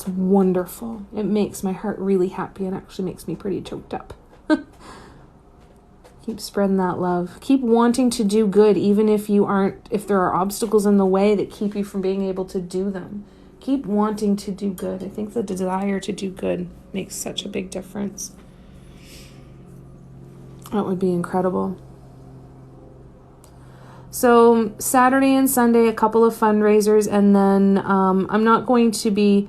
wonderful. It makes my heart really happy and actually makes me pretty choked up. Keep spreading that love. Keep wanting to do good, even if there are obstacles in the way that keep you from being able to do them. Keep wanting to do good. I think the desire to do good makes such a big difference. That would be incredible. So Saturday and Sunday, a couple of fundraisers, and then I'm not going to be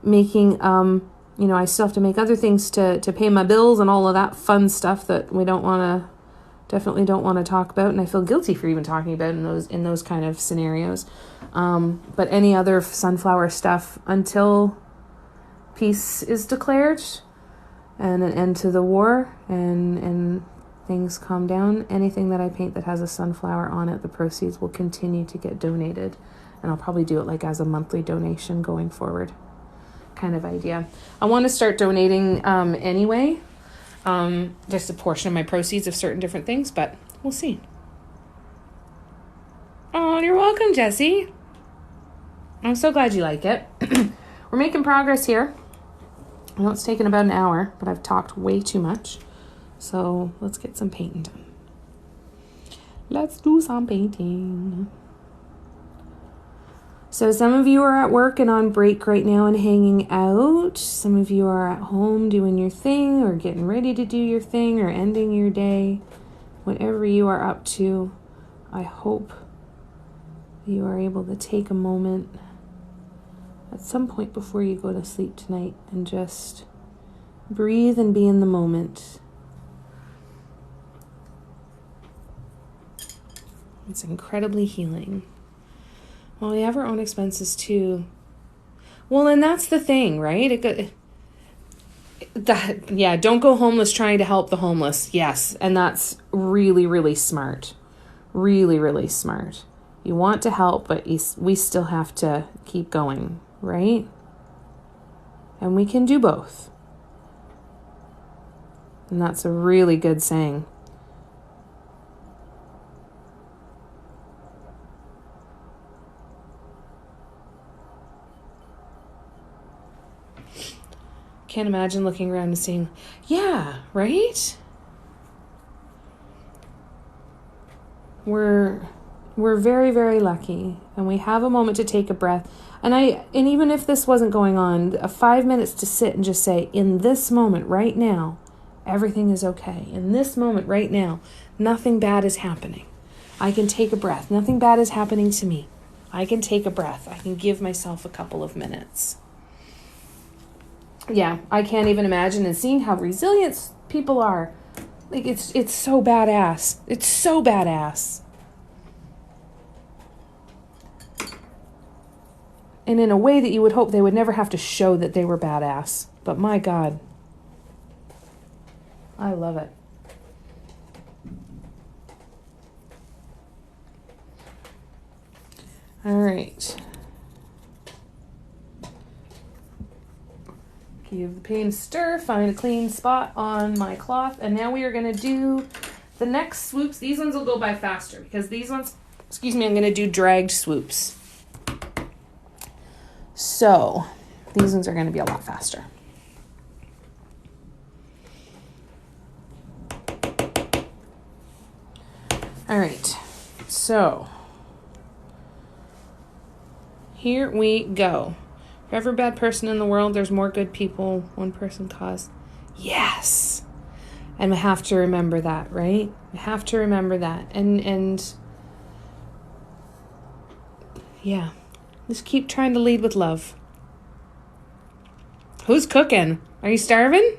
making, I still have to make other things to pay my bills and all of that fun stuff that we definitely don't want to talk about, and I feel guilty for even talking about in those kind of scenarios. But any other sunflower stuff until peace is declared and an end to the war and things calm down, anything that I paint that has a sunflower on it, the proceeds will continue to get donated, and I'll probably do it like as a monthly donation going forward kind of idea. I want to start donating anyway, just a portion of my proceeds of certain different things, but we'll see. Oh, you're welcome, Jessie. I'm so glad you like it. We're making progress here. I know it's taken about an hour, but I've talked way too much. So let's get some painting done. Let's do some painting. So some of you are at work and on break right now and hanging out. Some of you are at home doing your thing or getting ready to do your thing or ending your day. Whatever you are up to, I hope you are able to take a moment at some point before you go to sleep tonight and just breathe and be in the moment. It's incredibly healing. Well, we have our own expenses too. Well, and that's the thing, right? Don't go homeless trying to help the homeless. Yes, and that's really, really smart. Really, really smart. You want to help, but we still have to keep going, right? And we can do both. And that's a really good saying. Can't imagine looking around and seeing, yeah, right? We're very, very lucky, and we have a moment to take a breath. And even if this wasn't going on, 5 minutes to sit and just say, in this moment right now, everything is okay. In this moment right now, nothing bad is happening. I can take a breath. Nothing bad is happening to me. I can take a breath. I can give myself a couple of minutes. Yeah, I can't even imagine, and seeing how resilient people are. Like, it's so badass. It's so badass. And in a way that you would hope they would never have to show that they were badass. But my God, I love it. All right. Give the paint a stir, find a clean spot on my cloth, and now we are going to do the next swoops. These ones will go by faster because these ones, I'm going to do dragged swoops. So these ones are going to be a lot faster. All right, so here we go. For every bad person in the world, there's more good people one person caused. Yes. And we have to remember that, right? We have to remember that. And yeah, just keep trying to lead with love. Who's cooking? Are you starving?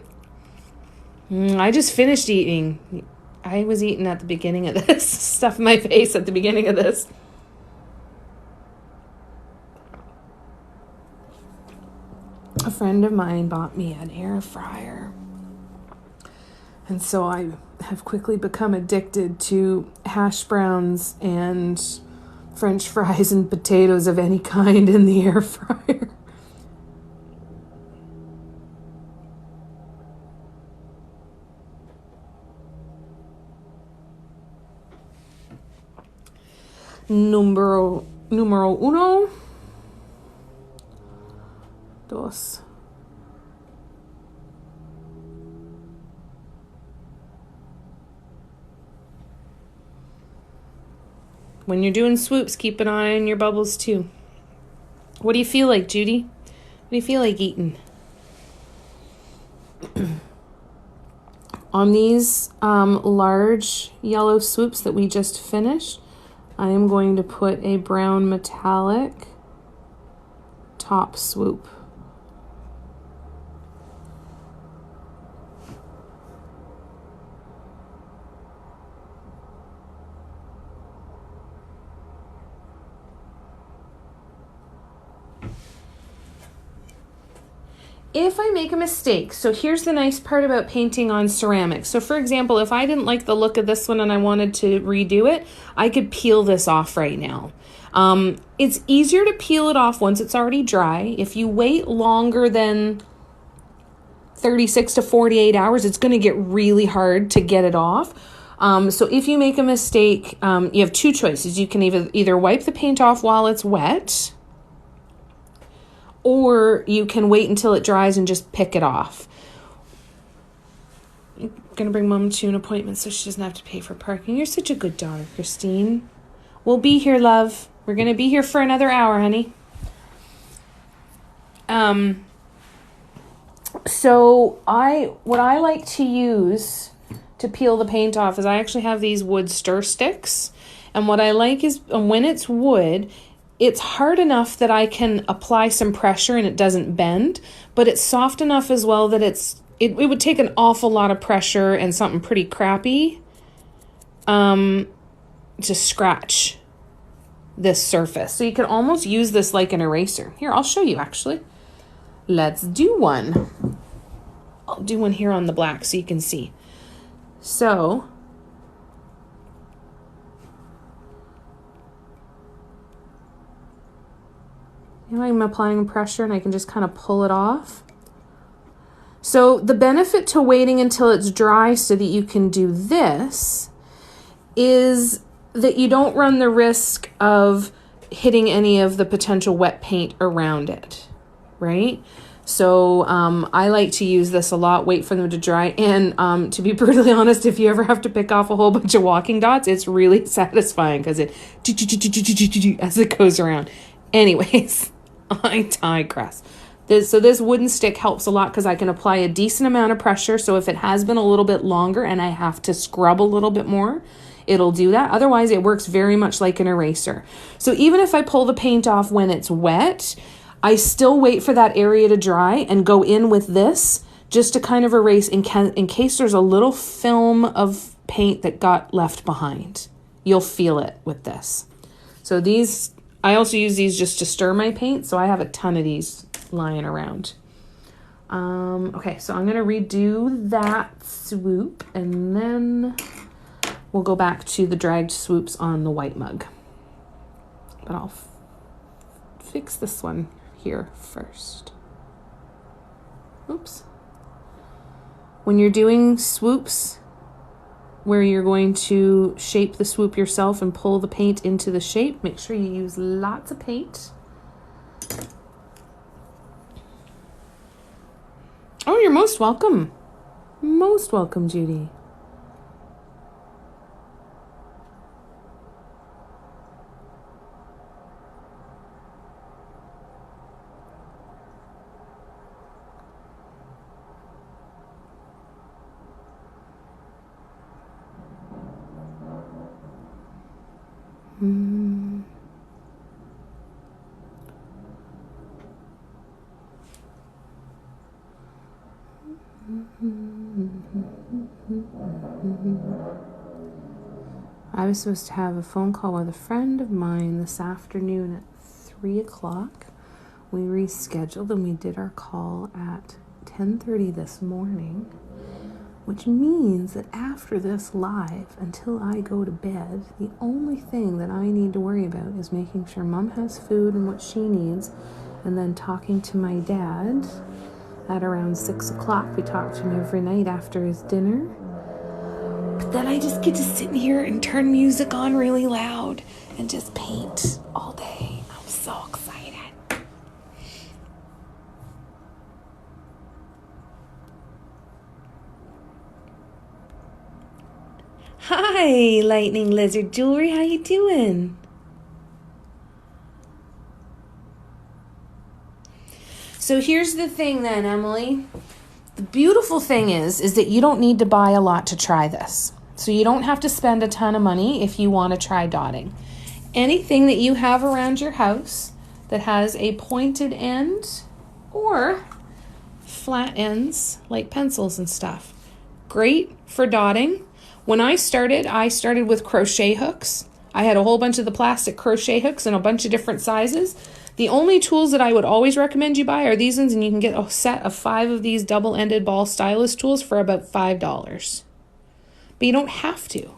I just finished eating. I was eating at the beginning of this. Stuff in my face at the beginning of this. A friend of mine bought me an air fryer. And so I have quickly become addicted to hash browns and French fries and potatoes of any kind in the air fryer. Numero uno. Dos. When you're doing swoops, keep an eye on your bubbles too. What do you feel like, Judy? What do you feel like eating? On these large yellow swoops that we just finished, I am going to put a brown metallic top swoop. If I make a mistake, so here's the nice part about painting on ceramic. So for example, if I didn't like the look of this one and I wanted to redo it, I could peel this off right now. It's easier to peel it off once it's already dry. If you wait longer than 36 to 48 hours, it's going to get really hard to get it off. So if you make a mistake, you have two choices. You can either wipe the paint off while it's wet, or you can wait until it dries and just pick it off. I'm going to bring Mom to an appointment so she doesn't have to pay for parking. You're such a good daughter, Christine. We'll be here, love. We're going to be here for another hour, honey. So what I like to use to peel the paint off is I actually have these wood stir sticks. And what I like is when it's wood, it's hard enough that I can apply some pressure and it doesn't bend, but it's soft enough as well that it would take an awful lot of pressure and something pretty crappy to scratch this surface. So you can almost use this like an eraser. Here, I'll show you actually. Let's do one. I'll do one here on the black so you can see. So I'm applying pressure and I can just kind of pull it off. So the benefit to waiting until it's dry so that you can do this is that you don't run the risk of hitting any of the potential wet paint around it, right? So I like to use this a lot, wait for them to dry. And to be brutally honest, if you ever have to pick off a whole bunch of walking dots, it's really satisfying because it as it goes around. Anyways, I digress. So this wooden stick helps a lot because I can apply a decent amount of pressure. So if it has been a little bit longer and I have to scrub a little bit more, it'll do that. Otherwise, it works very much like an eraser. So even if I pull the paint off when it's wet, I still wait for that area to dry and go in with this just to kind of erase in case there's a little film of paint that got left behind. You'll feel it with this. So these, I also use these just to stir my paint. So I have a ton of these lying around. Okay, so I'm going to redo that swoop and then we'll go back to the dragged swoops on the white mug. But I'll fix this one here first. Oops. When you're doing swoops where you're going to shape the swoop yourself and pull the paint into the shape, make sure you use lots of paint. Oh, you're most welcome. Most welcome, Judy. I was supposed to have a phone call with a friend of mine this afternoon at 3 o'clock. We rescheduled and we did our call at 10:30 this morning, which means that after this live, until I go to bed, the only thing that I need to worry about is making sure Mom has food and what she needs, and then talking to my dad at around 6 o'clock. We talk to him every night after his dinner. But then I just get to sit in here and turn music on really loud and just paint all day. I'm so excited. Hi, Lightning Lizard Jewelry. How you doing? So here's the thing then, Emily. The beautiful thing is that you don't need to buy a lot to try this. So you don't have to spend a ton of money if you want to try dotting. Anything that you have around your house that has a pointed end or flat ends like pencils and stuff. Great for dotting. When I started with crochet hooks. I had a whole bunch of the plastic crochet hooks in a bunch of different sizes. The only tools that I would always recommend you buy are these ones, and you can get a set of 5 of these double-ended ball stylus tools for about $5. But you don't have to.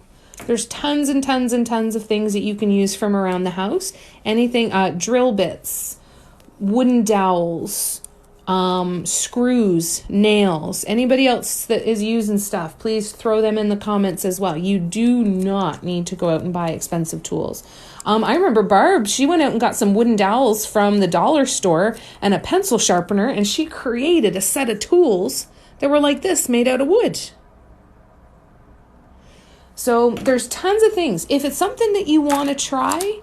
There's tons and tons and tons of things that you can use from around the house. Anything, drill bits, wooden dowels, screws, nails. Anybody else that is using stuff, please throw them in the comments as well. You do not need to go out and buy expensive tools. I remember Barb, she went out and got some wooden dowels from the dollar store and a pencil sharpener, and she created a set of tools that were like this, made out of wood. So there's tons of things. If it's something that you want to try,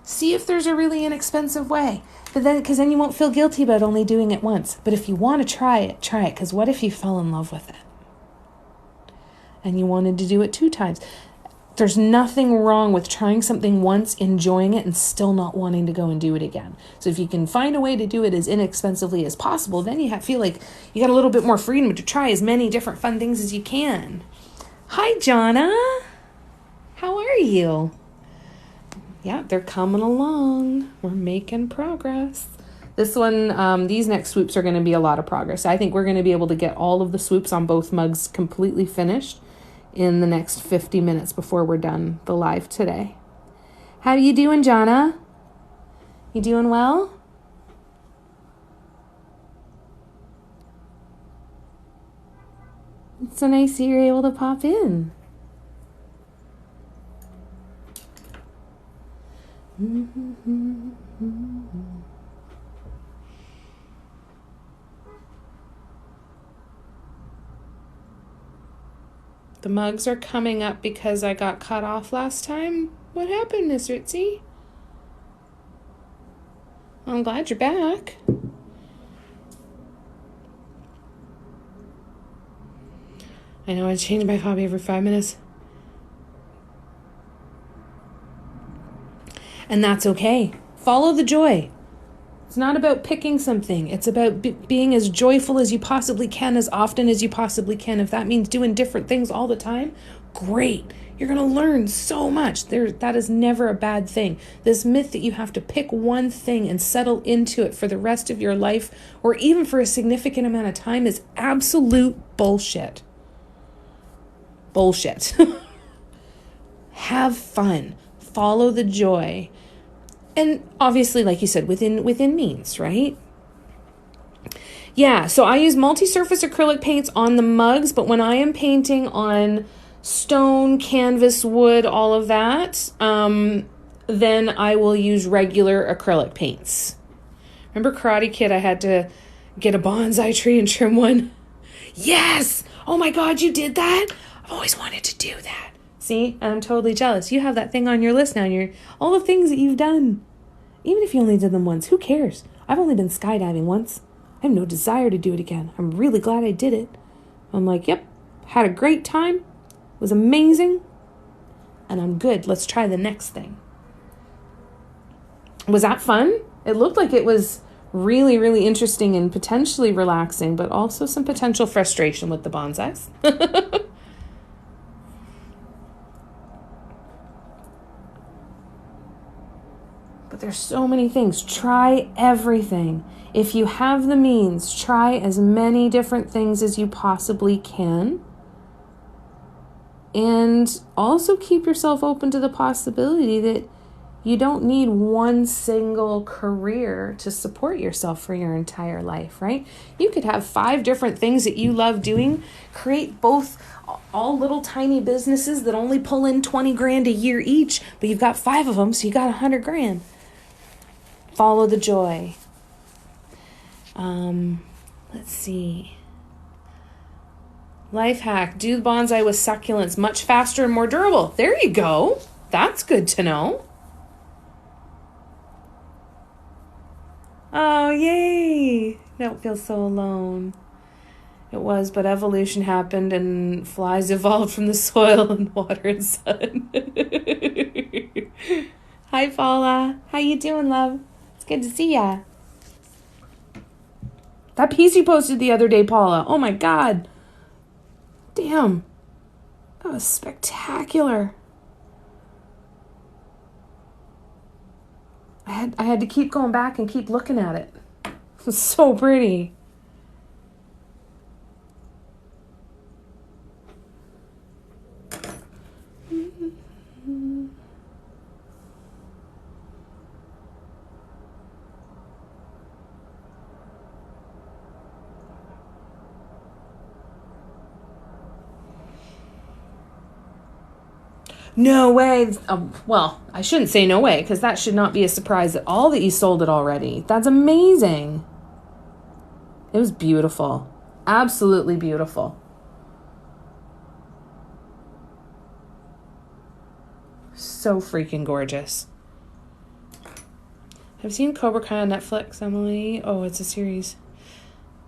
see if there's a really inexpensive way. But then, because then you won't feel guilty about only doing it once. But if you want to try it, because what if you fell in love with it? And you wanted to do it 2 times? There's nothing wrong with trying something once, enjoying it, and still not wanting to go and do it again. So if you can find a way to do it as inexpensively as possible, then you feel like you got a little bit more freedom to try as many different fun things as you can. Hi, Jonna. How are you? Yeah, they're coming along. We're making progress. This one, these next swoops are going to be a lot of progress. I think we're going to be able to get all of the swoops on both mugs completely finished in the next 50 minutes before we're done the live today. How you doing, Jonna? You doing well? It's so nice that you're able to pop in. The mugs are coming up because I got cut off last time. What happened, Miss Ritzy? I'm glad you're back. I know I change my hobby every 5 minutes. And that's okay. Follow the joy. It's not about picking something. It's about being as joyful as you possibly can, as often as you possibly can. If that means doing different things all the time, great. You're going to learn so much. That is never a bad thing. This myth that you have to pick one thing and settle into it for the rest of your life, or even for a significant amount of time, is absolute bullshit. Bullshit. Have fun. Follow the joy. And obviously, like you said, within means, right? Yeah, so I use multi-surface acrylic paints on the mugs, but when I am painting on stone, canvas, wood, all of that, then I will use regular acrylic paints. Remember Karate Kid, I had to get a bonsai tree and trim one? Yes! Oh my God, you did that? I've always wanted to do that. See, I'm totally jealous. You have that thing on your list now, and all the things that you've done. Even if you only did them once, who cares? I've only been skydiving once. I have no desire to do it again. I'm really glad I did it. I'm like, yep, had a great time. It was amazing. And I'm good. Let's try the next thing. Was that fun? It looked like it was really, really interesting and potentially relaxing, but also some potential frustration with the bonsais. But there's so many things. Try everything. If you have the means, try as many different things as you possibly can. And also keep yourself open to the possibility that you don't need one single career to support yourself for your entire life, right? You could have 5 different things that you love doing, create both all little tiny businesses that only pull in 20 grand a year each, but you've got 5 of them, so you got 100 grand. Follow the joy. Let's see. Life hack. Do the bonsai with succulents. Much faster and more durable. There you go. That's good to know. Oh, yay. Don't feel so alone. It was, but evolution happened and flies evolved from the soil and water and sun. Hi, Paula. How you doing, love? Good to see ya. That piece you posted the other day, Paula. Oh my God. Damn. That was spectacular. I had to keep going back and keep looking at it. It was so pretty. No way. Well, I shouldn't say no way, because that should not be a surprise at all that you sold it already. That's amazing. It was beautiful. Absolutely beautiful. So freaking gorgeous. I've seen Cobra Kai on Netflix, Emily. Oh, it's a series.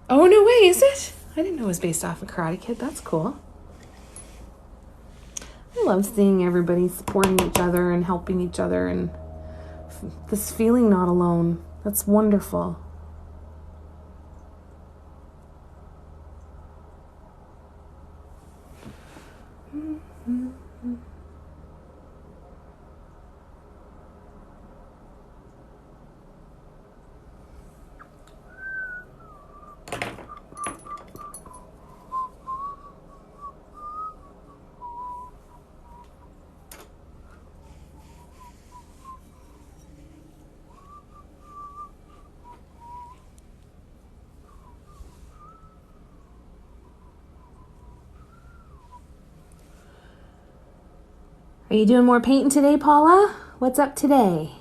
Oh, no way, is it? I didn't know it was based off of Karate Kid. That's cool. I love seeing everybody supporting each other and helping each other and this feeling not alone. That's wonderful. Are you doing more painting today, Paula? What's up today?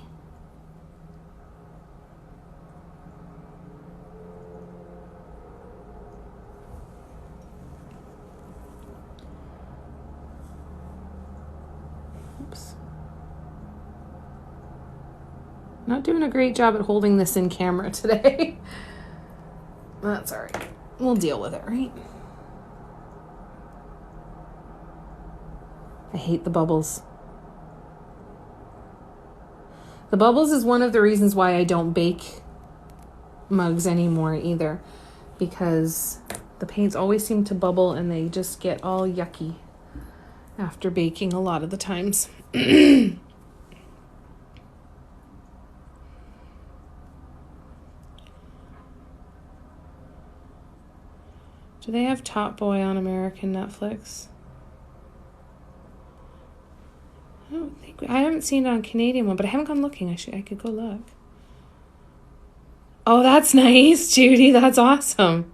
Oops. Not doing a great job at holding this in camera today. That's all right. We'll deal with it, right? I hate the bubbles. The bubbles is one of the reasons why I don't bake mugs anymore either, because the paints always seem to bubble and they just get all yucky after baking a lot of the times. Do they have Top Boy on American Netflix? I haven't seen it on Canadian one, but I haven't gone looking. I could go look. Oh, that's nice, Judy. That's awesome.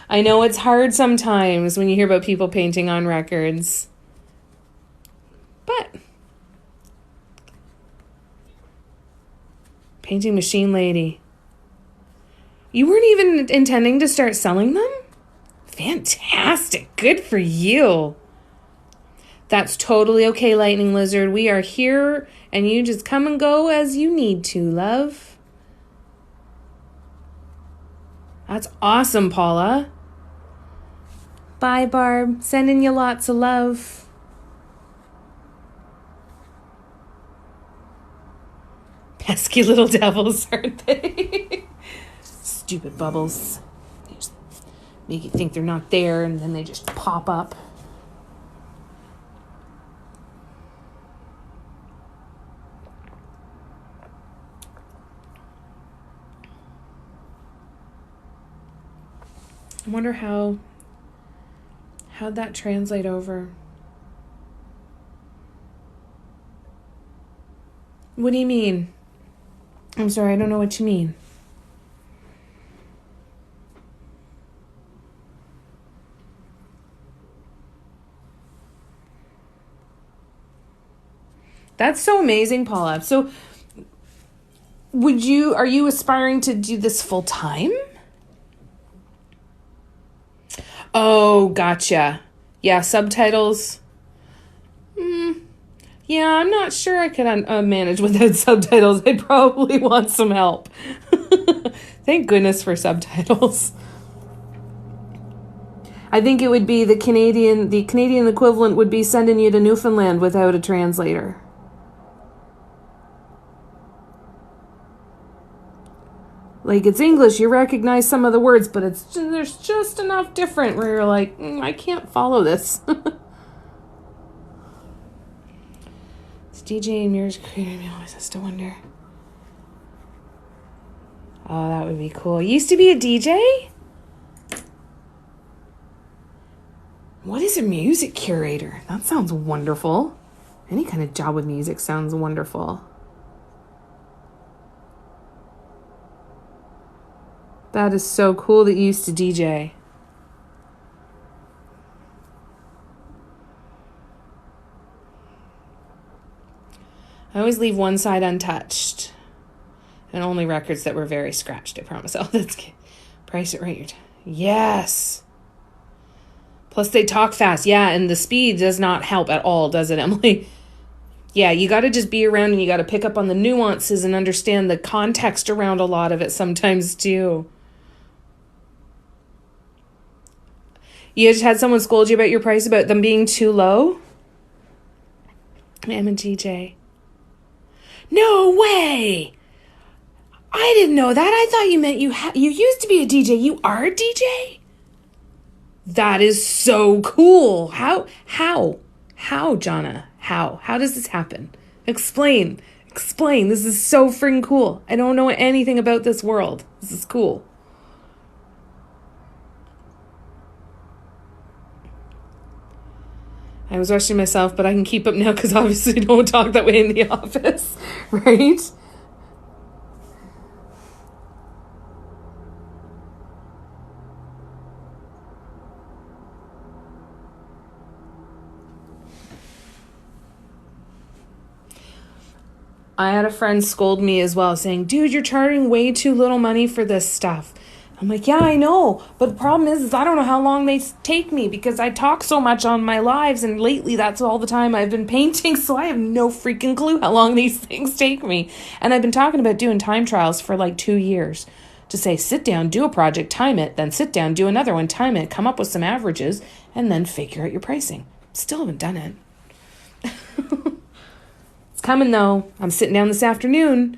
I know it's hard sometimes when you hear about people painting on records. But Painting Machine Lady. You weren't even intending to start selling them? Fantastic. Good for you. That's totally okay, Lightning Lizard. We are here, and you just come and go as you need to, love. That's awesome, Paula. Bye, Barb. Sending you lots of love. Pesky little devils, aren't they? Stupid bubbles. They just make you think they're not there, and then they just pop up. I wonder how'd that translate over. What do you mean? I'm sorry, I don't know what you mean. That's so amazing, Paula. So are you aspiring to do this full time? Oh, gotcha. Yeah, subtitles. Yeah, I'm not sure I could manage without subtitles. I'd probably want some help. Thank goodness for subtitles. I think it would be the Canadian equivalent would be sending you to Newfoundland without a translator. Like, it's English, you recognize some of the words, but there's just enough different where you're like, I can't follow this. It's DJ and Mirror's creator me always has to wonder. Oh, that would be cool. You used to be a DJ? What is a music curator? That sounds wonderful. Any kind of job with music sounds wonderful. That is so cool that you used to DJ. I always leave one side untouched. And only records that were very scratched, I promise. Oh, that's good. Price it right. Yes. Plus they talk fast. Yeah, and the speed does not help at all, does it, Emily? Yeah, you got to just be around and you got to pick up on the nuances and understand the context around a lot of it sometimes too. You just had someone scold you about your price, about them being too low? I'm a DJ. No way! I didn't know that. I thought you meant you used to be a DJ. You are a DJ? That is so cool. How, Jonna? How does this happen? Explain. This is so freaking cool. I don't know anything about this world. This is cool. I was rushing myself, but I can keep up now because obviously I don't talk that way in the office, right? I had a friend scold me as well, saying, dude, you're charging way too little money for this stuff. I'm like, yeah, I know. But the problem is I don't know how long they take me because I talk so much on my lives. And lately, that's all the time I've been painting. So I have no freaking clue how long these things take me. And I've been talking about doing time trials for like 2 years to say, sit down, do a project, time it, then sit down, do another one, time it, come up with some averages, and then figure out your pricing. Still haven't done it. It's coming though. I'm sitting down this afternoon.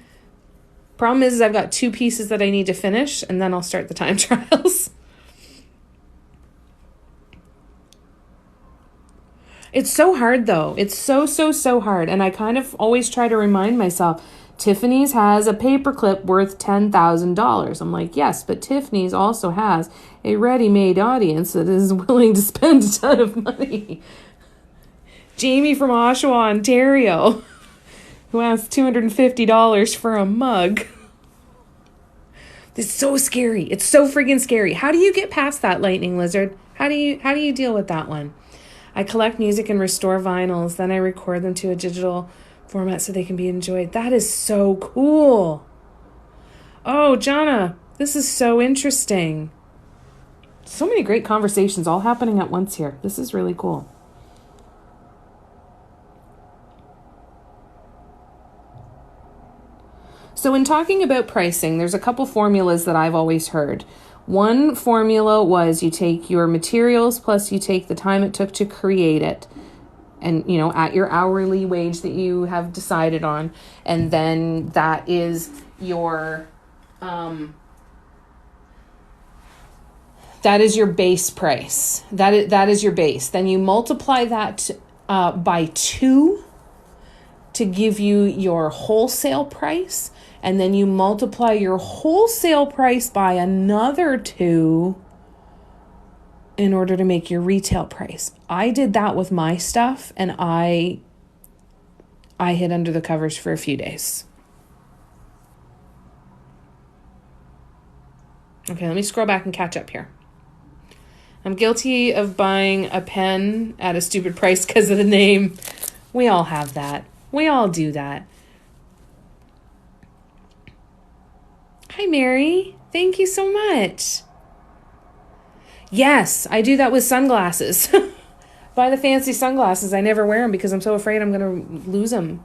Problem is I've got 2 pieces that I need to finish, and then I'll start the time trials. It's so hard though. It's so hard. And I kind of always try to remind myself, Tiffany's has a paperclip worth $10,000. I'm like, yes, but Tiffany's also has a ready-made audience that is willing to spend a ton of money. Jamie from Oshawa, Ontario, who asks $250 for a mug. It's so scary. It's so freaking scary. How do you get past that, Lightning Lizard? How do you deal with that one? I collect music and restore vinyls. Then I record them to a digital format so they can be enjoyed. That is so cool. Oh, Jana, this is so interesting. So many great conversations all happening at once here. This is really cool. So in talking about pricing, there's a couple formulas that I've always heard. One formula was you take your materials plus you take the time it took to create it, and at your hourly wage that you have decided on, and then that is your base price. That is your base. Then you multiply that by 2 to give you your wholesale price. And then you multiply your wholesale price by another 2 in order to make your retail price. I did that with my stuff, and I hid under the covers for a few days. Okay, let me scroll back and catch up here. I'm guilty of buying a pen at a stupid price because of the name. We all have that. We all do that. Hi, Mary. Thank you so much. Yes, I do that with sunglasses. Buy the fancy sunglasses. I never wear them because I'm so afraid I'm going to lose them.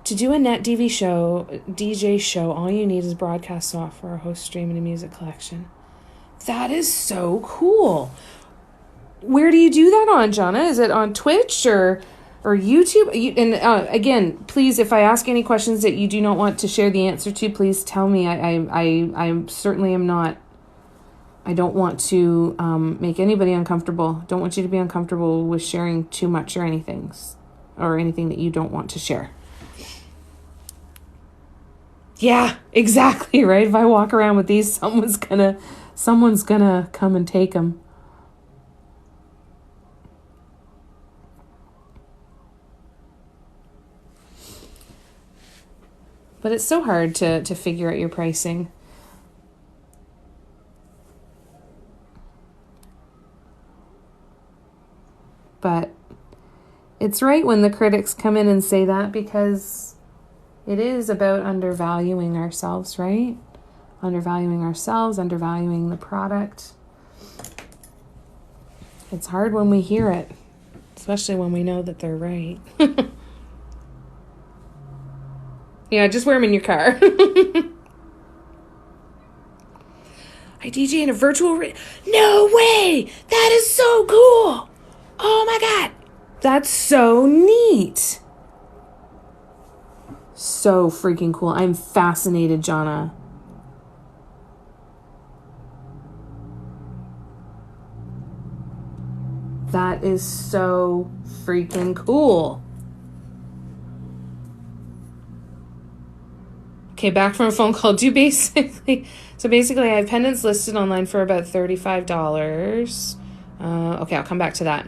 To do a net DJ show, all you need is broadcast software, a host, stream, and a music collection. That is so cool. Where do you do that on, Jana? Is it on Twitch or YouTube? Again, please, if I ask any questions that you do not want to share the answer to, please tell me. I certainly am not. I don't want to make anybody uncomfortable. Don't want you to be uncomfortable with sharing too much or anything that you don't want to share. Yeah, exactly, right? If I walk around with these, someone's gonna come and take them. But it's so hard to figure out your pricing. But it's right when the critics come in and say that, because it is about undervaluing ourselves, right? Undervaluing ourselves, undervaluing the product. It's hard when we hear it, especially when we know that they're right. Yeah, just wear them in your car. I DJ in a virtual... No way! That is so cool! Oh my God! That's so neat. So freaking cool. I'm fascinated, Jana. That is so freaking cool. Okay, back from a phone call. Basically, I have pendants listed online for about $35. Okay, I'll come back to that.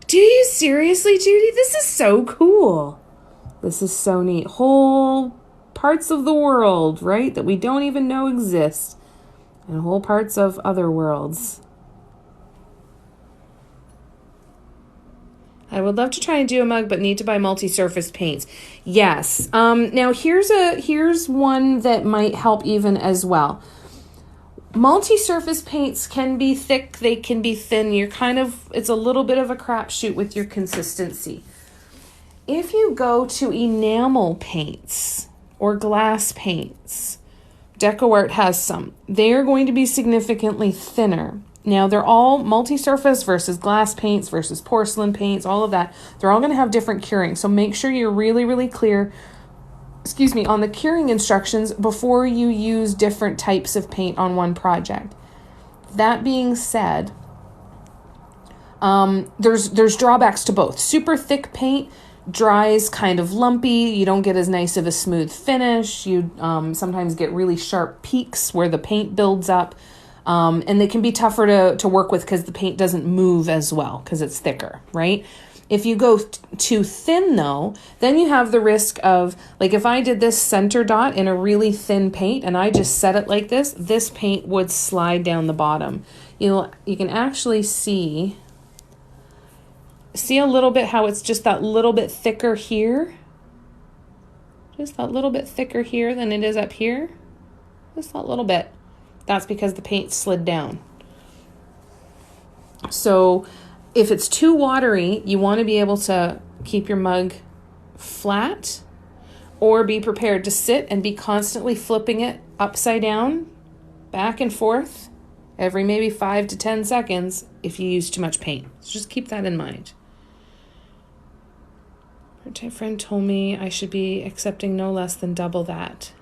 Do you seriously, Judy? This is so cool. This is so neat. Whole parts of the world, right, that we don't even know exist. And whole parts of other worlds. I would love to try and do a mug, but need to buy multi-surface paints. Yes. Now here's one that might help even as well. Multi-surface paints can be thick, they can be thin. It's a little bit of a crapshoot with your consistency. If you go to enamel paints or glass paints, DecoArt has some. They're going to be significantly thinner. Now, they're all multi-surface versus glass paints versus porcelain paints, all of that. They're all going to have different curing. So make sure you're really, really clear, on the curing instructions before you use different types of paint on one project. That being said, there's drawbacks to both. Super thick paint dries kind of lumpy. You don't get as nice of a smooth finish. You sometimes get really sharp peaks where the paint builds up. And they can be tougher to work with because the paint doesn't move as well because it's thicker, right? If you go too thin, though, then you have the risk of, like if I did this center dot in a really thin paint and I just set it like this paint would slide down the bottom. You can actually see a little bit how it's just that little bit thicker here. Just that little bit thicker here than it is up here. Just that little bit. That's because the paint slid down. So if it's too watery, you want to be able to keep your mug flat or be prepared to sit and be constantly flipping it upside down, back and forth, every maybe 5 to 10 seconds if you use too much paint. So just keep that in mind. My friend told me I should be accepting no less than double that.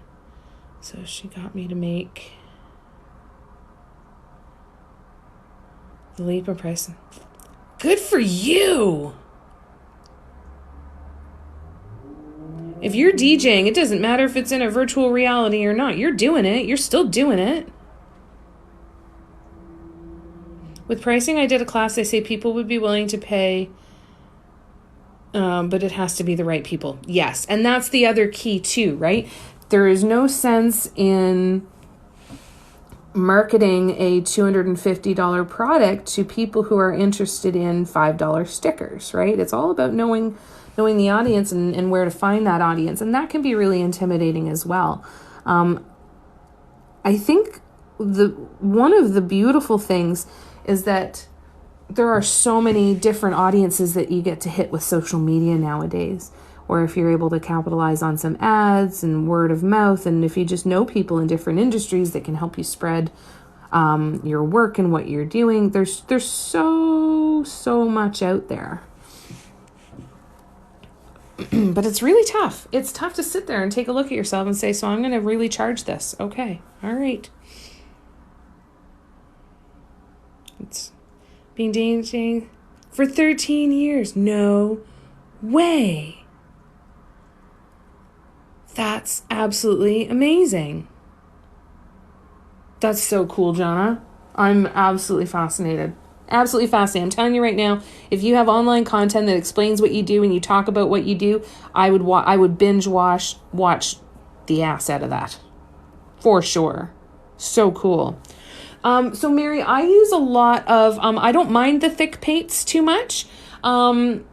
So she got me to make the leap in price. Good for you! If you're DJing, it doesn't matter if it's in a virtual reality or not. You're doing it. You're still doing it. With pricing, I did a class. They say people would be willing to pay, but it has to be the right people. Yes, and that's the other key too, right? There is no sense in marketing a $250 product to people who are interested in $5 stickers, right? It's all about knowing the audience and where to find that audience. And that can be really intimidating as well. I think one of the beautiful things is that there are so many different audiences that you get to hit with social media nowadays. Or if you're able to capitalize on some ads and word of mouth, and if you just know people in different industries that can help you spread your work and what you're doing, there's so much out there. But it's really tough. It's tough to sit there and take a look at yourself and say, so I'm going to really charge this. Okay, all right. It's been dating for 13 years. No way. That's absolutely amazing. That's so cool, Jonna. I'm absolutely fascinated. Absolutely fascinated. I'm telling you right now, if you have online content that explains what you do and you talk about what you do, I would binge watch the ass out of that. For sure. So cool. So Mary, I use a lot of, I don't mind the thick paints too much. And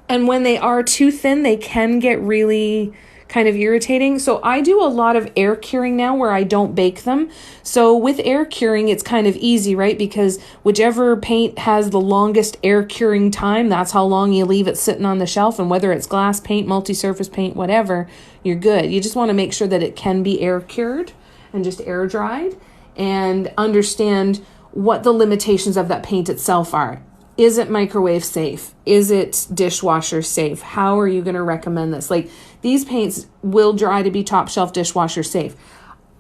when they are too thin, they can get really kind of irritating. So I do a lot of air curing now where I don't bake them. So with air curing, it's kind of easy, right? Because whichever paint has the longest air curing time, that's how long you leave it sitting on the shelf. And whether it's glass paint, multi-surface paint, whatever, you're good. You just want to make sure that it can be air cured and just air dried and understand what the limitations of that paint itself are. Is it microwave safe? Is it dishwasher safe? How are you going to recommend this? Like, these paints will dry to be top shelf dishwasher safe,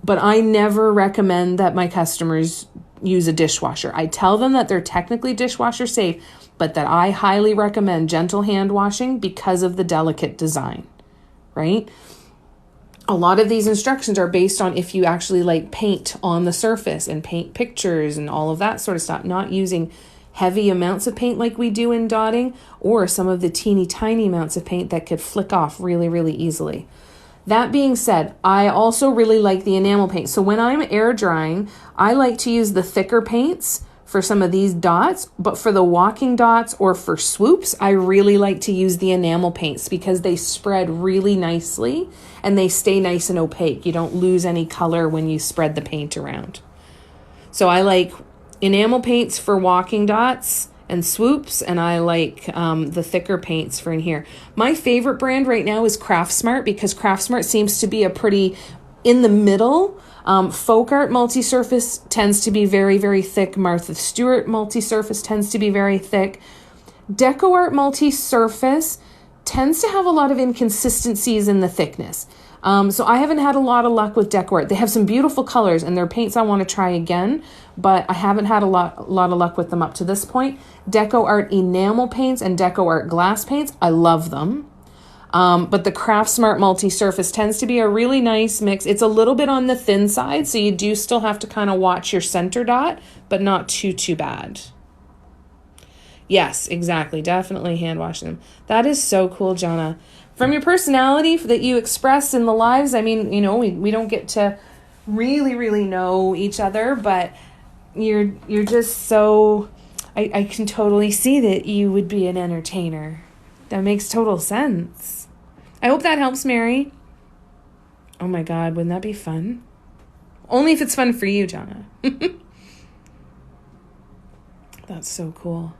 but I never recommend that my customers use a dishwasher. I tell them that they're technically dishwasher safe, but that I highly recommend gentle hand washing because of the delicate design, right? A lot of these instructions are based on if you actually like paint on the surface and paint pictures and all of that sort of stuff, not using heavy amounts of paint like we do in dotting, or some of the teeny tiny amounts of paint that could flick off really, really easily. That being said, I also really like the enamel paint. So when I'm air drying, I like to use the thicker paints for some of these dots, but for the walking dots or for swoops, I really like to use the enamel paints because they spread really nicely and they stay nice and opaque. You don't lose any color when you spread the paint around. So I like enamel paints for walking dots and swoops, and I like the thicker paints for in here. My favorite brand right now is Craftsmart because Craftsmart seems to be a pretty in the middle. Folk Art Multi-Surface tends to be very, very thick. Martha Stewart Multi-Surface tends to be very thick. Deco Art Multi-Surface tends to have a lot of inconsistencies in the thickness. So I haven't had a lot of luck with Deco Art. They have some beautiful colors and they're paints I want to try again, but I haven't had a lot of luck with them up to this point. Deco Art enamel paints and Deco Art glass paints, I love them. But the Craftsmart Multi-Surface tends to be a really nice mix. It's a little bit on the thin side, so you do still have to kind of watch your center dot, but not too bad. Yes, exactly. Definitely hand wash them. That is so cool, Jonna. From your personality that you express in the lives, I mean, you know, we don't get to really know each other, but you're just so... I can totally see that you would be an entertainer. That makes total sense. I hope that helps, Mary. Oh my God, wouldn't that be fun? Only if it's fun for you, Jonna. That's so cool.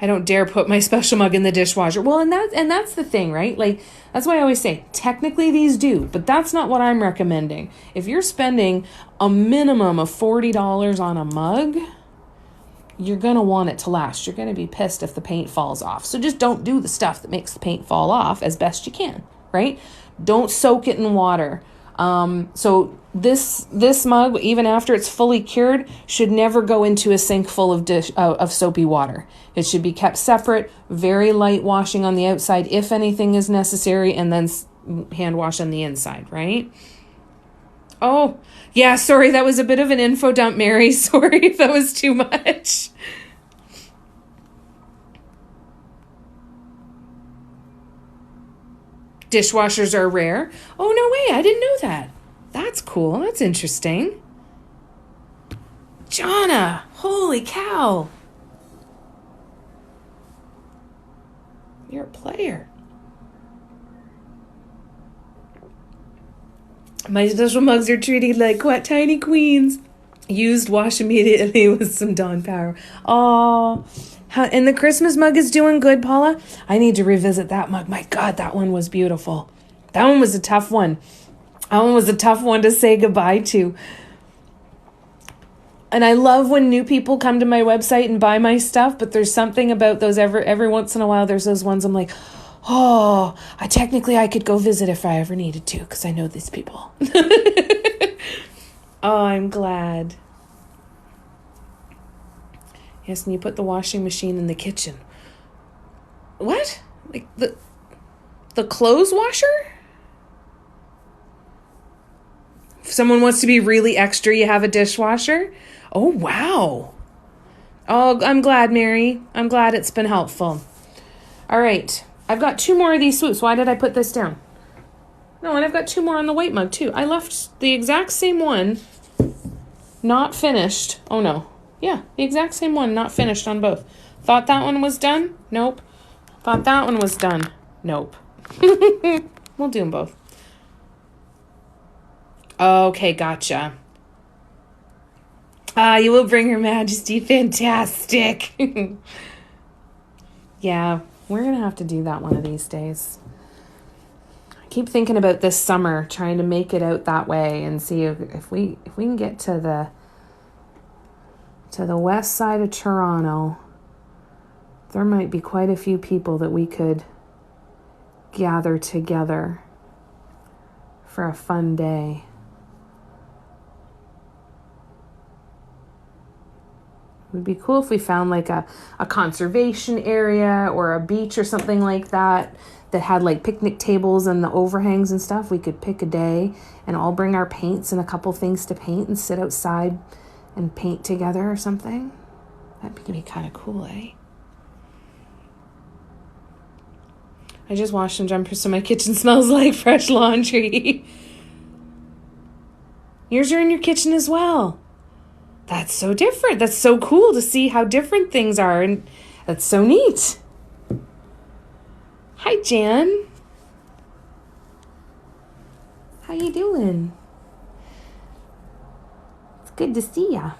I don't dare put my special mug in the dishwasher. Well, and that's the thing, right? Like, that's why I always say, technically these do, but that's not what I'm recommending. If you're spending a minimum of $40 on a mug, you're going to want it to last. You're going to be pissed if the paint falls off. So just don't do the stuff that makes the paint fall off as best you can, right? Don't soak it in water. So this mug, even after it's fully cured, should never go into a sink full of soapy water. It should be kept separate, very light washing on the outside if anything is necessary, and then hand wash on the inside, right? Oh, yeah, sorry, that was a bit of an info dump, Mary. Sorry if that was too much. Dishwashers are rare. Oh, no way, I didn't know that. That's cool. That's interesting. Jonna, holy cow. You're a player. My special mugs are treated like what? Tiny queens. Used, wash immediately with some Dawn Power. Oh, and the Christmas mug is doing good, Paula. I need to revisit that mug. My God, that one was beautiful. That one was a tough one. That one was a tough one to say goodbye to. And I love when new people come to my website and buy my stuff, but there's something about those every once in a while, there's those ones I'm like, oh, I could go visit if I ever needed to, because I know these people. Oh, I'm glad. Yes, and you put the washing machine in the kitchen. What? Like the clothes washer? If someone wants to be really extra, you have a dishwasher? Oh, wow. Oh, I'm glad, Mary. I'm glad it's been helpful. All right. I've got 2 more of these swoops. Why did I put this down? No, and I've got 2 more on the white mug, too. I left the exact same one not finished. Oh, no. Yeah, the exact same one, not finished on both. Thought that one was done? Nope. Thought that one was done? Nope. We'll do them both. Okay, gotcha. You will bring Her Majesty. Fantastic. Yeah, we're going to have to do that one of these days. I keep thinking about this summer, trying to make it out that way and see if we can get to the west side of Toronto. There might be quite a few people that we could gather together for a fun day. It would be cool if we found like a conservation area or a beach or something like that had like picnic tables and the overhangs and stuff. We could pick a day and all bring our paints and a couple things to paint and sit outside and paint together or something. That'd be kind of cool, eh? I just washed some jumpers so my kitchen smells like fresh laundry. Yours are in your kitchen as well. That's so different. That's so cool to see how different things are, and that's so neat. Hi, Jan. How you doing? It's good to see ya.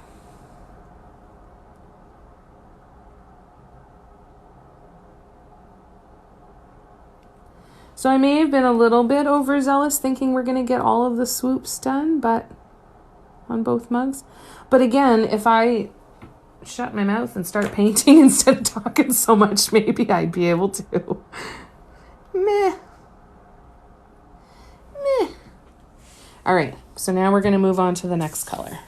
So I may have been a little bit overzealous thinking we're going to get all of the swoops done, but on both mugs. But again, if I shut my mouth and start painting instead of talking so much, maybe I'd be able to. Meh. All right, so now we're going to move on to the next color.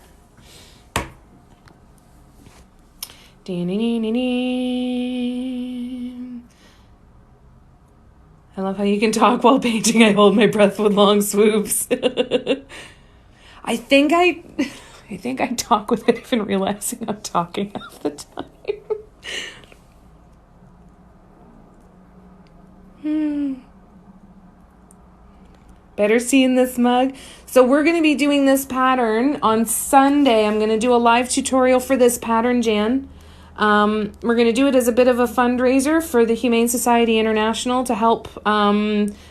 I love how you can talk while painting. I hold my breath with long swoops. I think I talk without even realizing I'm talking half the time. Better see in this mug. So we're going to be doing this pattern on Sunday. I'm going to do a live tutorial for this pattern, Jan. We're going to do it as a bit of a fundraiser for the Humane Society International to help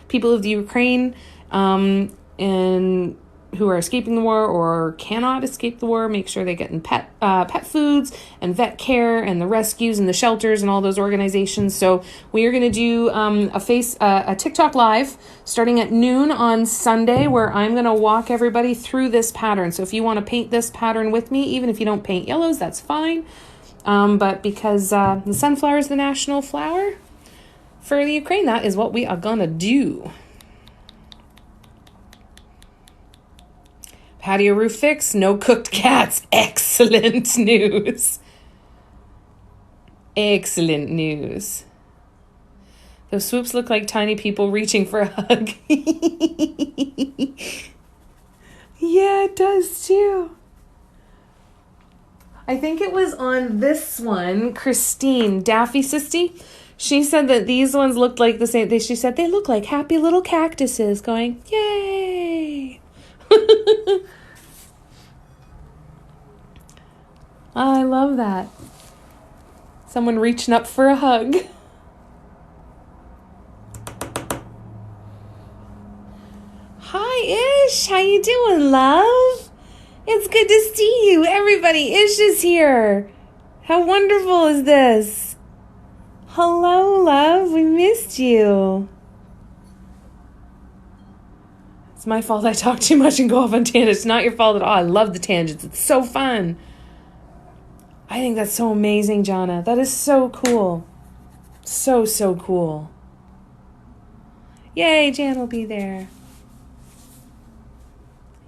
people of the Ukraine and who are escaping the war or cannot escape the war, make sure they get in pet foods and vet care and the rescues and the shelters and all those organizations. So we are going to do a TikTok live starting at noon on Sunday, where I'm going to walk everybody through this pattern. So if you want to paint this pattern with me, even if you don't paint yellows, that's fine. But because the sunflower is the national flower for the Ukraine, that is what we are going to do. Patio roof fix, no cooked cats. Excellent news. Excellent news. Those swoops look like tiny people reaching for a hug. Yeah, it does too. I think it was on this one, Christine, Daffy Sisty. She said that these ones looked like the same. She said they look like happy little cactuses going, yay. I love that. Someone reaching up for a hug. Hi, Ish. How you doing, love? It's good to see you. Everybody, Ish is here. How wonderful is this? Hello, love. We missed you. It's my fault I talk too much and go off on tangents. It's not your fault at all. I love the tangents. It's so fun. I think that's so amazing, Jana. That is so cool. So, so cool. Yay, Jan will be there.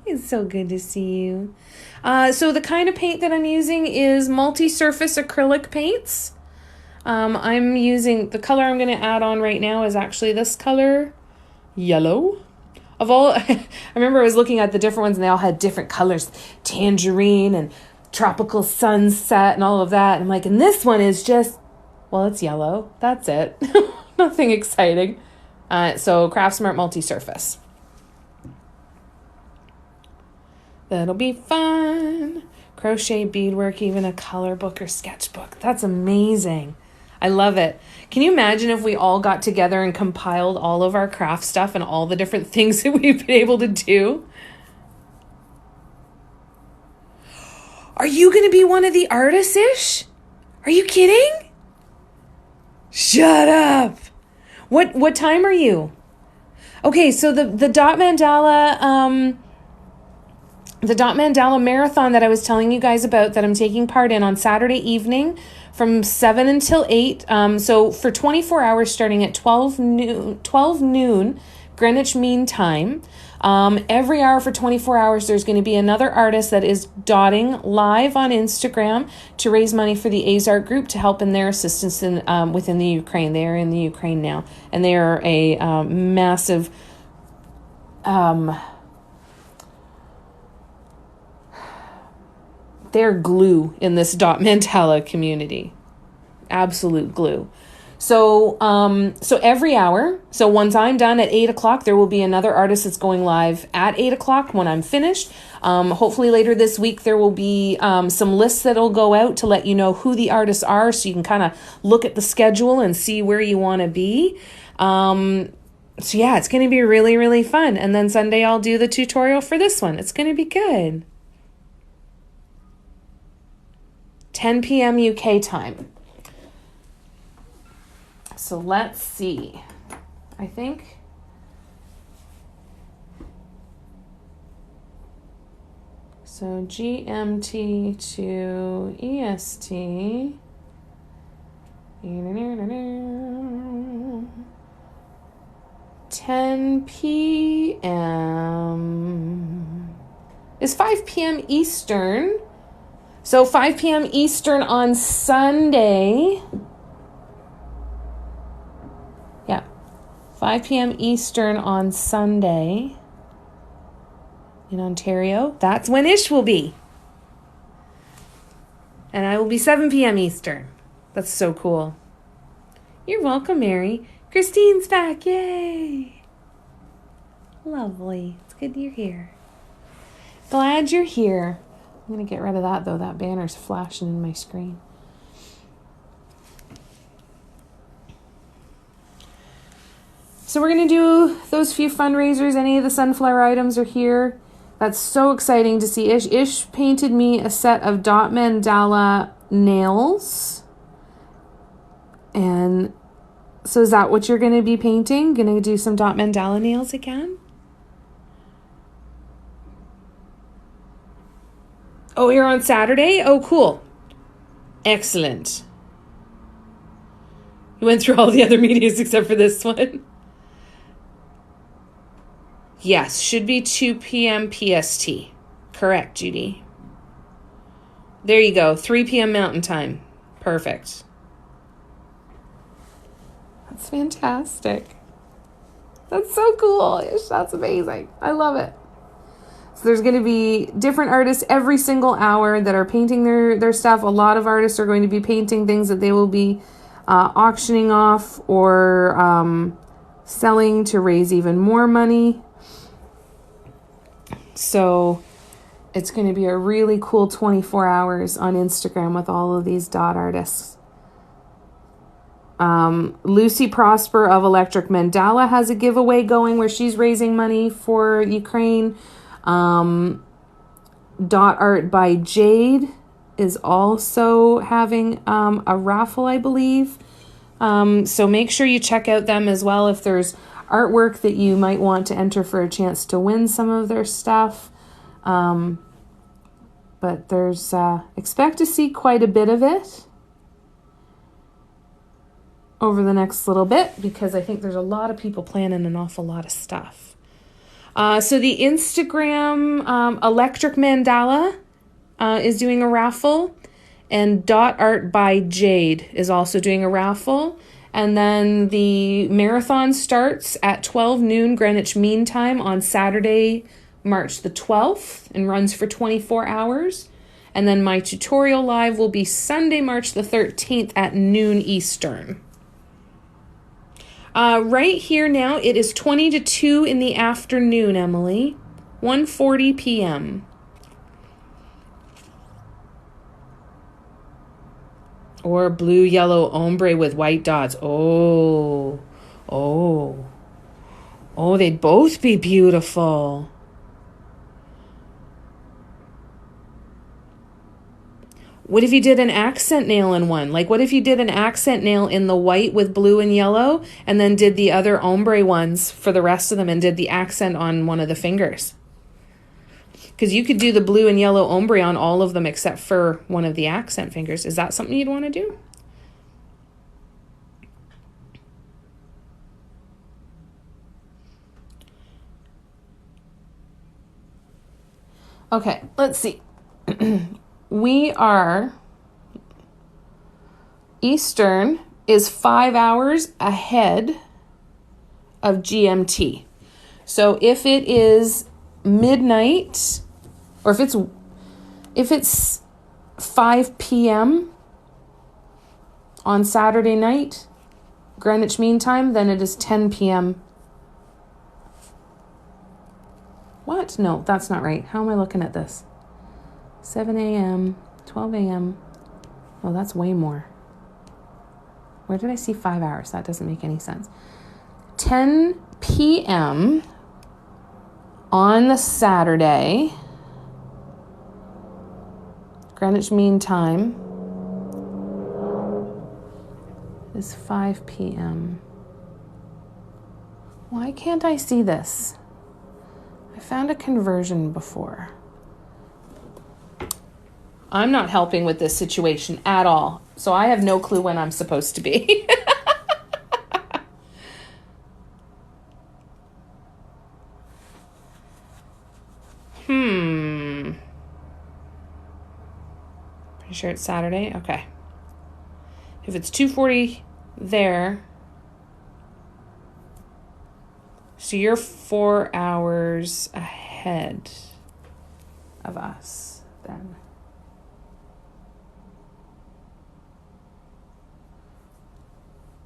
It's so good to see you. So the kind of paint that I'm using is multi-surface acrylic paints. I'm using, the color I'm going to add on right now is actually this color, yellow. Of all, I remember I was looking at the different ones and they all had different colors, tangerine and tropical sunset and all of that. I'm like, and this one is just, well, it's yellow. That's it. Nothing exciting. So Craft Smart multi-surface. That'll be fun. Crochet, beadwork, even a color book or sketchbook. That's amazing. I love it. Can you imagine if we all got together and compiled all of our craft stuff and all the different things that we've been able to do? Are you going to be one of the artists-ish? Are you kidding? Shut up. What time are you? Okay, so the Dot Mandala marathon that I was telling you guys about that I'm taking part in on Saturday evening from 7 until 8. So for 24 hours starting at 12 noon Greenwich Mean Time. Every hour for 24 hours, there's going to be another artist that is dotting live on Instagram to raise money for the Azart group to help in their assistance within the Ukraine. They are in the Ukraine now, and they are a massive they're glue in this Dot Mandala community. Absolute glue. So every hour, so once I'm done at 8 o'clock, there will be another artist that's going live at 8 o'clock when I'm finished. Hopefully later this week, there will be some lists that'll go out to let you know who the artists are, so you can kind of look at the schedule and see where you want to be. So yeah, it's going to be really, really fun. And then Sunday, I'll do the tutorial for this one. It's going to be good. 10 p.m. UK time. So let's see. I think so GMT to EST. 10 p.m. is 5 p.m. Eastern. So 5 p.m. Eastern on Sunday. Yeah. 5 p.m. Eastern on Sunday in Ontario. That's when Ish will be. And I will be 7 p.m. Eastern. That's so cool. You're welcome, Mary. Christine's back. Yay. Lovely. It's good you're here. Glad you're here. I'm going to get rid of that, though. That banner's flashing in my screen. So we're going to do those few fundraisers. Any of the sunflower items are here. That's so exciting to see. Ish painted me a set of dot mandala nails. And so is that what you're going to be painting? Going to do some dot mandala nails again? Oh, you're on Saturday? Oh, cool. Excellent. You went through all the other medias except for this one. Yes, should be 2 p.m. PST. Correct, Judy. There you go. 3 p.m. Mountain Time. Perfect. That's fantastic. That's so cool. That's amazing. I love it. So there's going to be different artists every single hour that are painting their stuff. A lot of artists are going to be painting things that they will be auctioning off or selling to raise even more money. So it's going to be a really cool 24 hours on Instagram with all of these dot artists. Lucy Prosper of Electric Mandala has a giveaway going where she's raising money for Ukraine. Dot Art by Jade is also having a raffle, I believe. So make sure you check out them as well if there's artwork that you might want to enter for a chance to win some of their stuff. But there's expect to see quite a bit of it over the next little bit because I think there's a lot of people planning an awful lot of stuff. So the Instagram Electric Mandala is doing a raffle, and Dot Art by Jade is also doing a raffle. And then the marathon starts at 12 noon Greenwich Mean Time on Saturday, March the 12th, and runs for 24 hours. And then my tutorial live will be Sunday, March the 13th at noon Eastern. Right here now, it is 20 to 2 in the afternoon, Emily. 1:40 p.m. Or blue, yellow ombre with white dots. Oh, they'd both be beautiful. What if you did an accent nail in one? Like, what if you did an accent nail in the white with blue and yellow and then did the other ombre ones for the rest of them and did the accent on one of the fingers? Because you could do the blue and yellow ombre on all of them except for one of the accent fingers. Is that something you'd want to do? Okay, let's see. We are, Eastern is 5 hours ahead of GMT. So if it is midnight, or if it's 5 p.m. on Saturday night, Greenwich Mean Time, then it is 10 p.m. What? No, that's not right. How am I looking at this? 7 a.m., 12 a.m. Oh, that's way more. Where did I see 5 hours? That doesn't make any sense. 10 p.m. on the Saturday, Greenwich Mean Time, is 5 p.m. Why can't I see this? I found a conversion before. I'm not helping with this situation at all, so I have no clue when I'm supposed to be. Pretty sure it's Saturday? Okay. If it's 2:40 there, so you're 4 hours ahead of us then.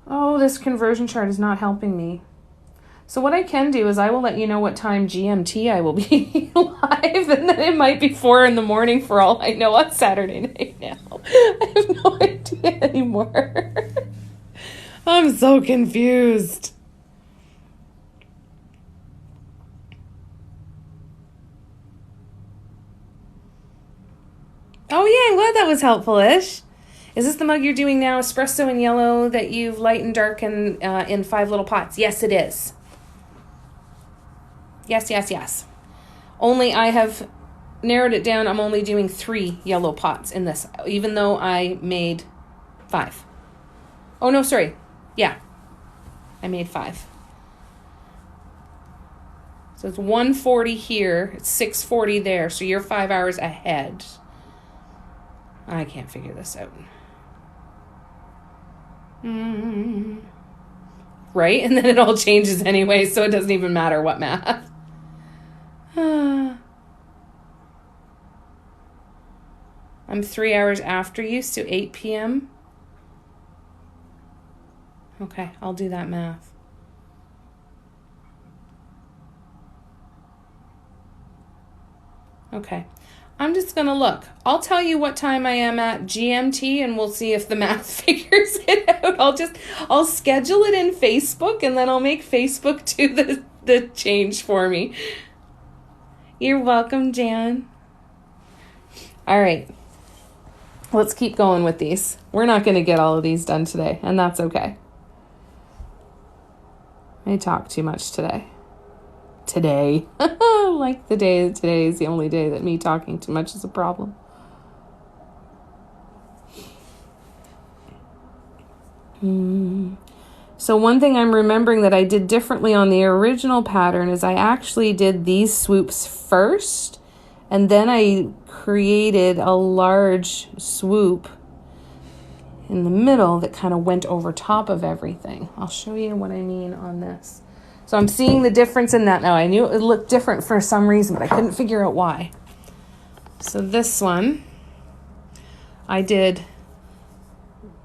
Oh, this conversion chart is not helping me. So what I can do is I will let you know what time GMT I will be live, and then it might be 4 a.m. for all I know on Saturday night now. I have no idea anymore. I'm so confused. Oh yeah, I'm glad that was helpful-ish. Is this the mug you're doing now, espresso and yellow, that you've light and dark and in 5 little pots? Yes, it is. Yes. Only I have narrowed it down. I'm only doing 3 yellow pots in this, even though I made 5. Oh, no, sorry. Yeah, I made 5. So it's 1:40 here. It's 6:40 there. So you're 5 hours ahead. I can't figure this out. Right? And then it all changes anyway, so it doesn't even matter what math. I'm 3 hours after you, so 8 p.m. Okay, I'll do that math. Okay, I'm just going to look. I'll tell you what time I am at GMT, and we'll see if the math figures it out. I'll schedule it in Facebook, and then I'll make Facebook do the change for me. You're welcome, Jan. All right. Let's keep going with these. We're not going to get all of these done today, and that's okay. I talk too much today. Like the day that today is the only day that me talking too much is a problem. So one thing I'm remembering that I did differently on the original pattern is I actually did these swoops first, and then I created a large swoop in the middle that kind of went over top of everything. I'll show you what I mean on this. So I'm seeing the difference in that now. I knew it looked different for some reason, but I couldn't figure out why. So this one, I did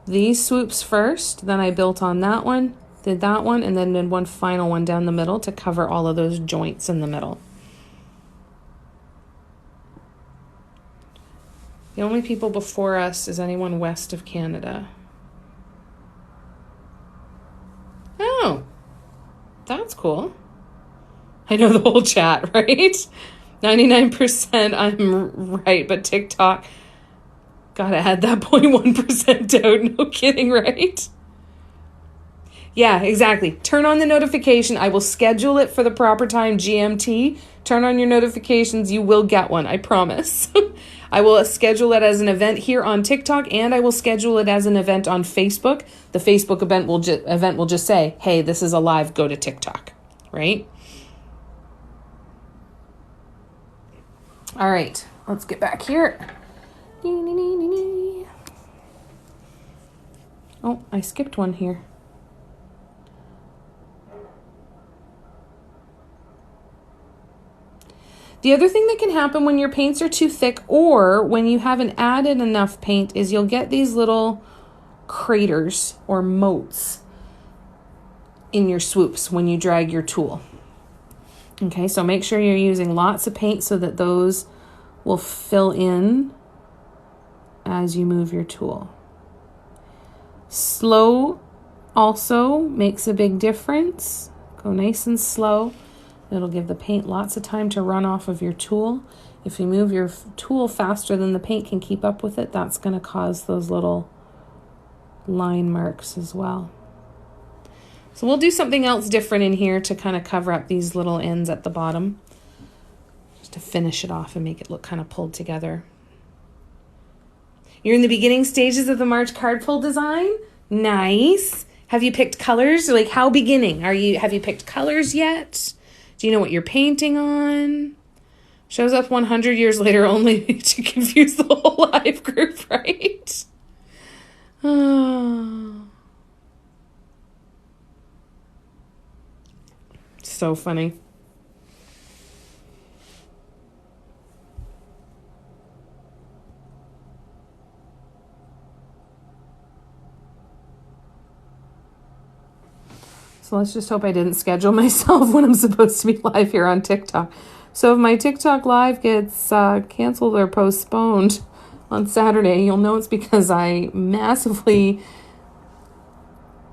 these swoops first, then I built on that one, did that one, and then did one final one down the middle to cover all of those joints in the middle. The only people before us is anyone west of Canada. Oh, that's cool. I know the whole chat, right? 99% I'm right, but TikTok, gotta add that 0.1% out. No kidding, right? Yeah, exactly. Turn on the notification. I will schedule it for the proper time, GMT. Turn on your notifications. You will get one, I promise. I will schedule it as an event here on TikTok, and I will schedule it as an event on Facebook. The Facebook event will just say, hey, this is a live, go to TikTok, right? All right, let's get back here. Oh, I skipped one here. The other thing that can happen when your paints are too thick or when you haven't added enough paint is you'll get these little craters or moats in your swoops when you drag your tool. Okay, so make sure you're using lots of paint so that those will fill in as you move your tool. Slow also makes a big difference. Go nice and slow. It'll give the paint lots of time to run off of your tool. If you move your tool faster than the paint can keep up with it, that's going to cause those little line marks as well. So we'll do something else different in here to kind of cover up these little ends at the bottom, just to finish it off and make it look kind of pulled together. You're in the beginning stages of the March card pull design. Nice. Have you picked colors? Like, how beginning? Have you picked colors yet? Do you know what you're painting on? Shows up 100 years later only to confuse the whole live group, right? Oh. So funny. So let's just hope I didn't schedule myself when I'm supposed to be live here on TikTok. So if my TikTok live gets canceled or postponed on Saturday, you'll know it's because I massively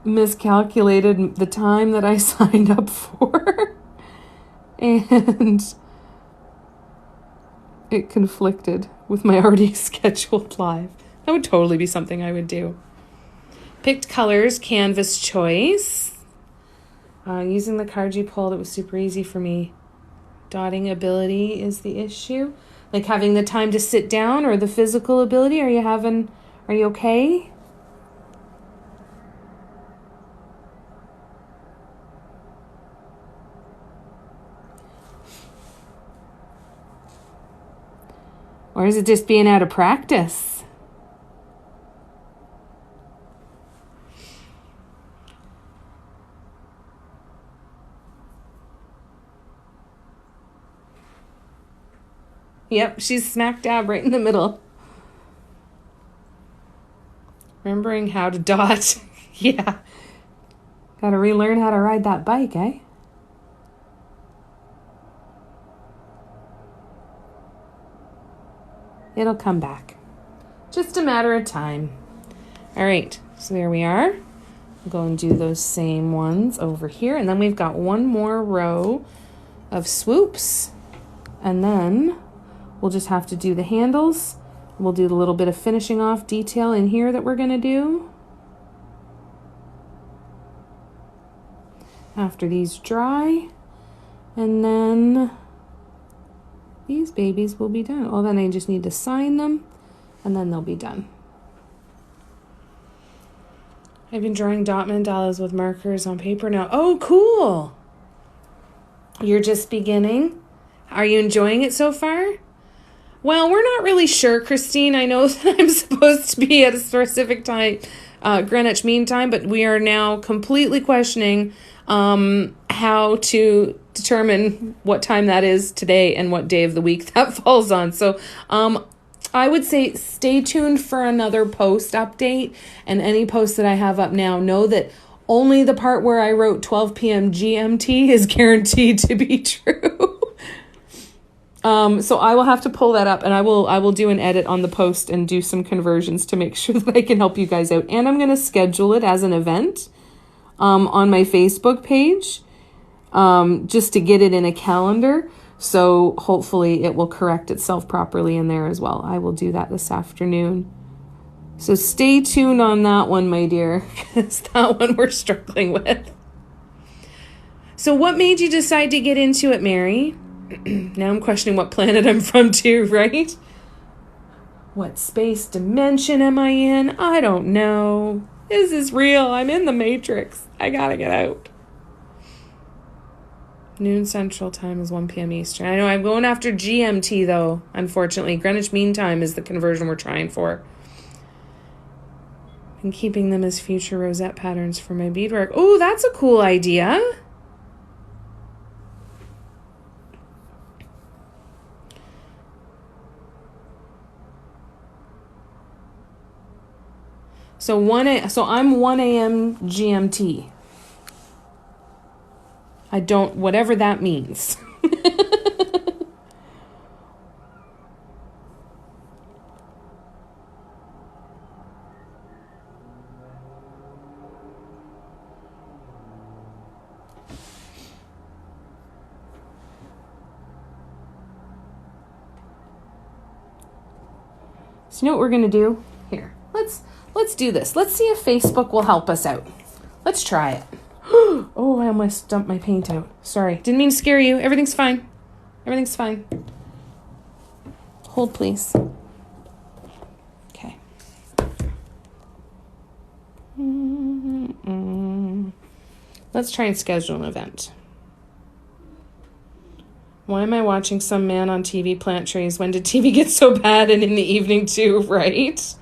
miscalculated the time that I signed up for. And it conflicted with my already scheduled live. That would totally be something I would do. Picked colors, canvas choice. Using the cards you pulled, it was super easy for me. Dotting ability is the issue. Like having the time to sit down, or the physical ability. Are you okay? Or is it just being out of practice? Yep, she's smack dab right in the middle. Remembering how to dot. Yeah. Gotta relearn how to ride that bike, eh? It'll come back. Just a matter of time. All right, so there we are. We'll go and do those same ones over here. And then we've got one more row of swoops. And then we'll just have to do the handles. We'll do the little bit of finishing off detail in here that we're going to do. After these dry. And then these babies will be done. Oh, then I just need to sign them, and then they'll be done. I've been drawing dot mandalas with markers on paper now. Oh, cool. You're just beginning. Are you enjoying it so far? Well, we're not really sure, Christine. I know that I'm supposed to be at a specific time, Greenwich Mean Time, but we are now completely questioning how to determine what time that is today and what day of the week that falls on. So I would say stay tuned for another post update, and any post that I have up now, know that only the part where I wrote 12 p.m. GMT is guaranteed to be true. So I will have to pull that up, and I will do an edit on the post and do some conversions to make sure that I can help you guys out. And I'm going to schedule it as an event on my Facebook page, just to get it in a calendar. So hopefully it will correct itself properly in there as well. I will do that this afternoon. So stay tuned on that one, my dear, because that one we're struggling with. So what made you decide to get into it, Mary? Now I'm questioning what planet I'm from too, right? What space dimension am I in? I don't know. Is this real? I'm in the Matrix. I gotta get out. Noon Central Time is 1 p.m. Eastern. I know I'm going after GMT, though, unfortunately. Greenwich Mean Time is the conversion we're trying for. And keeping them as future rosette patterns for my beadwork. Oh, that's a cool idea. So I'm 1 a.m. GMT. I don't, whatever that means. So you know what we're going to do? Here, let's do this. Let's see if Facebook will help us out. Let's try it. Oh, I almost dumped my paint out. Sorry. Didn't mean to scare you. Everything's fine. Everything's fine. Hold, please. Okay. Let's try and schedule an event. Why am I watching some man on TV plant trees? When did TV get so bad? And in the evening too, right?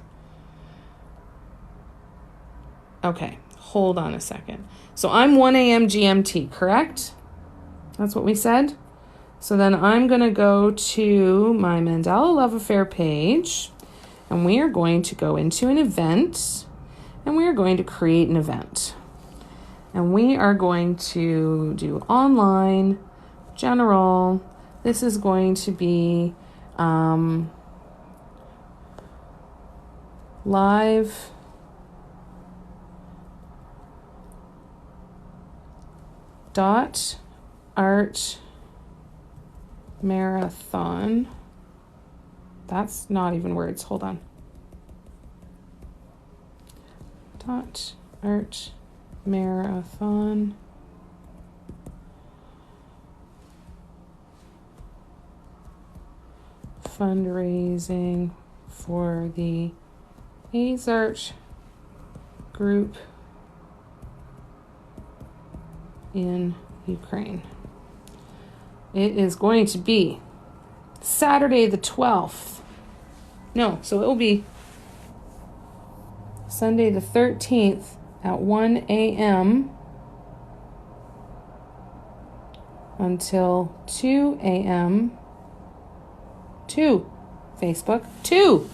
Okay, hold on a second. So I'm 1 a.m. GMT, correct? That's what we said? So then I'm going to go to my Mandala Love Affair page, and we are going to go into an event, and we are going to create an event. And we are going to do online, general. This is going to be live art marathon. That's not even words. Hold on. Art marathon. Fundraising for the Azart group in Ukraine. It is going to be Saturday the 12th. No, so it will be Sunday the 13th at 1 a.m. until 2 a.m. 2. Facebook. 2.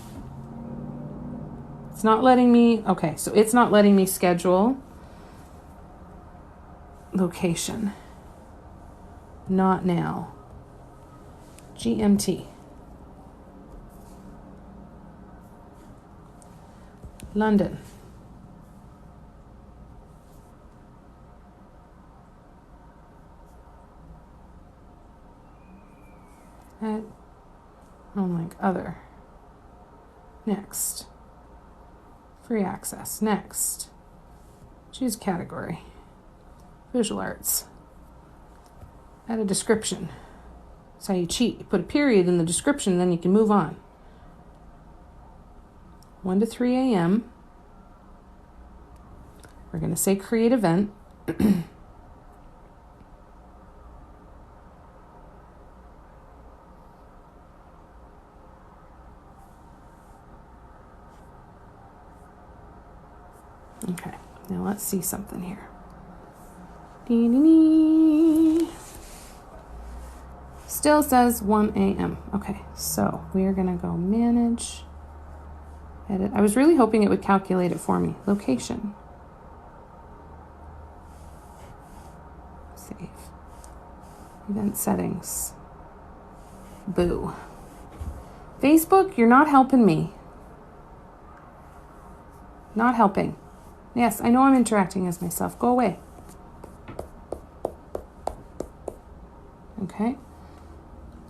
It's not letting me. Okay, so it's not letting me schedule. Location. Not now. GMT. London. At, other. Next. Free access. Next. Choose category. Visual arts. Add a description. That's how you cheat. You put a period in the description, then you can move on. 1 to 3 a.m. We're going to say create event. Okay, now let's see something here. Still says 1 a.m. Okay, so we are going to go manage, edit. I was really hoping it would calculate it for me. Location. Save. Event settings. Boo. Facebook, you're not helping me. Not helping. Yes, I know I'm interacting as myself. Go away. Okay.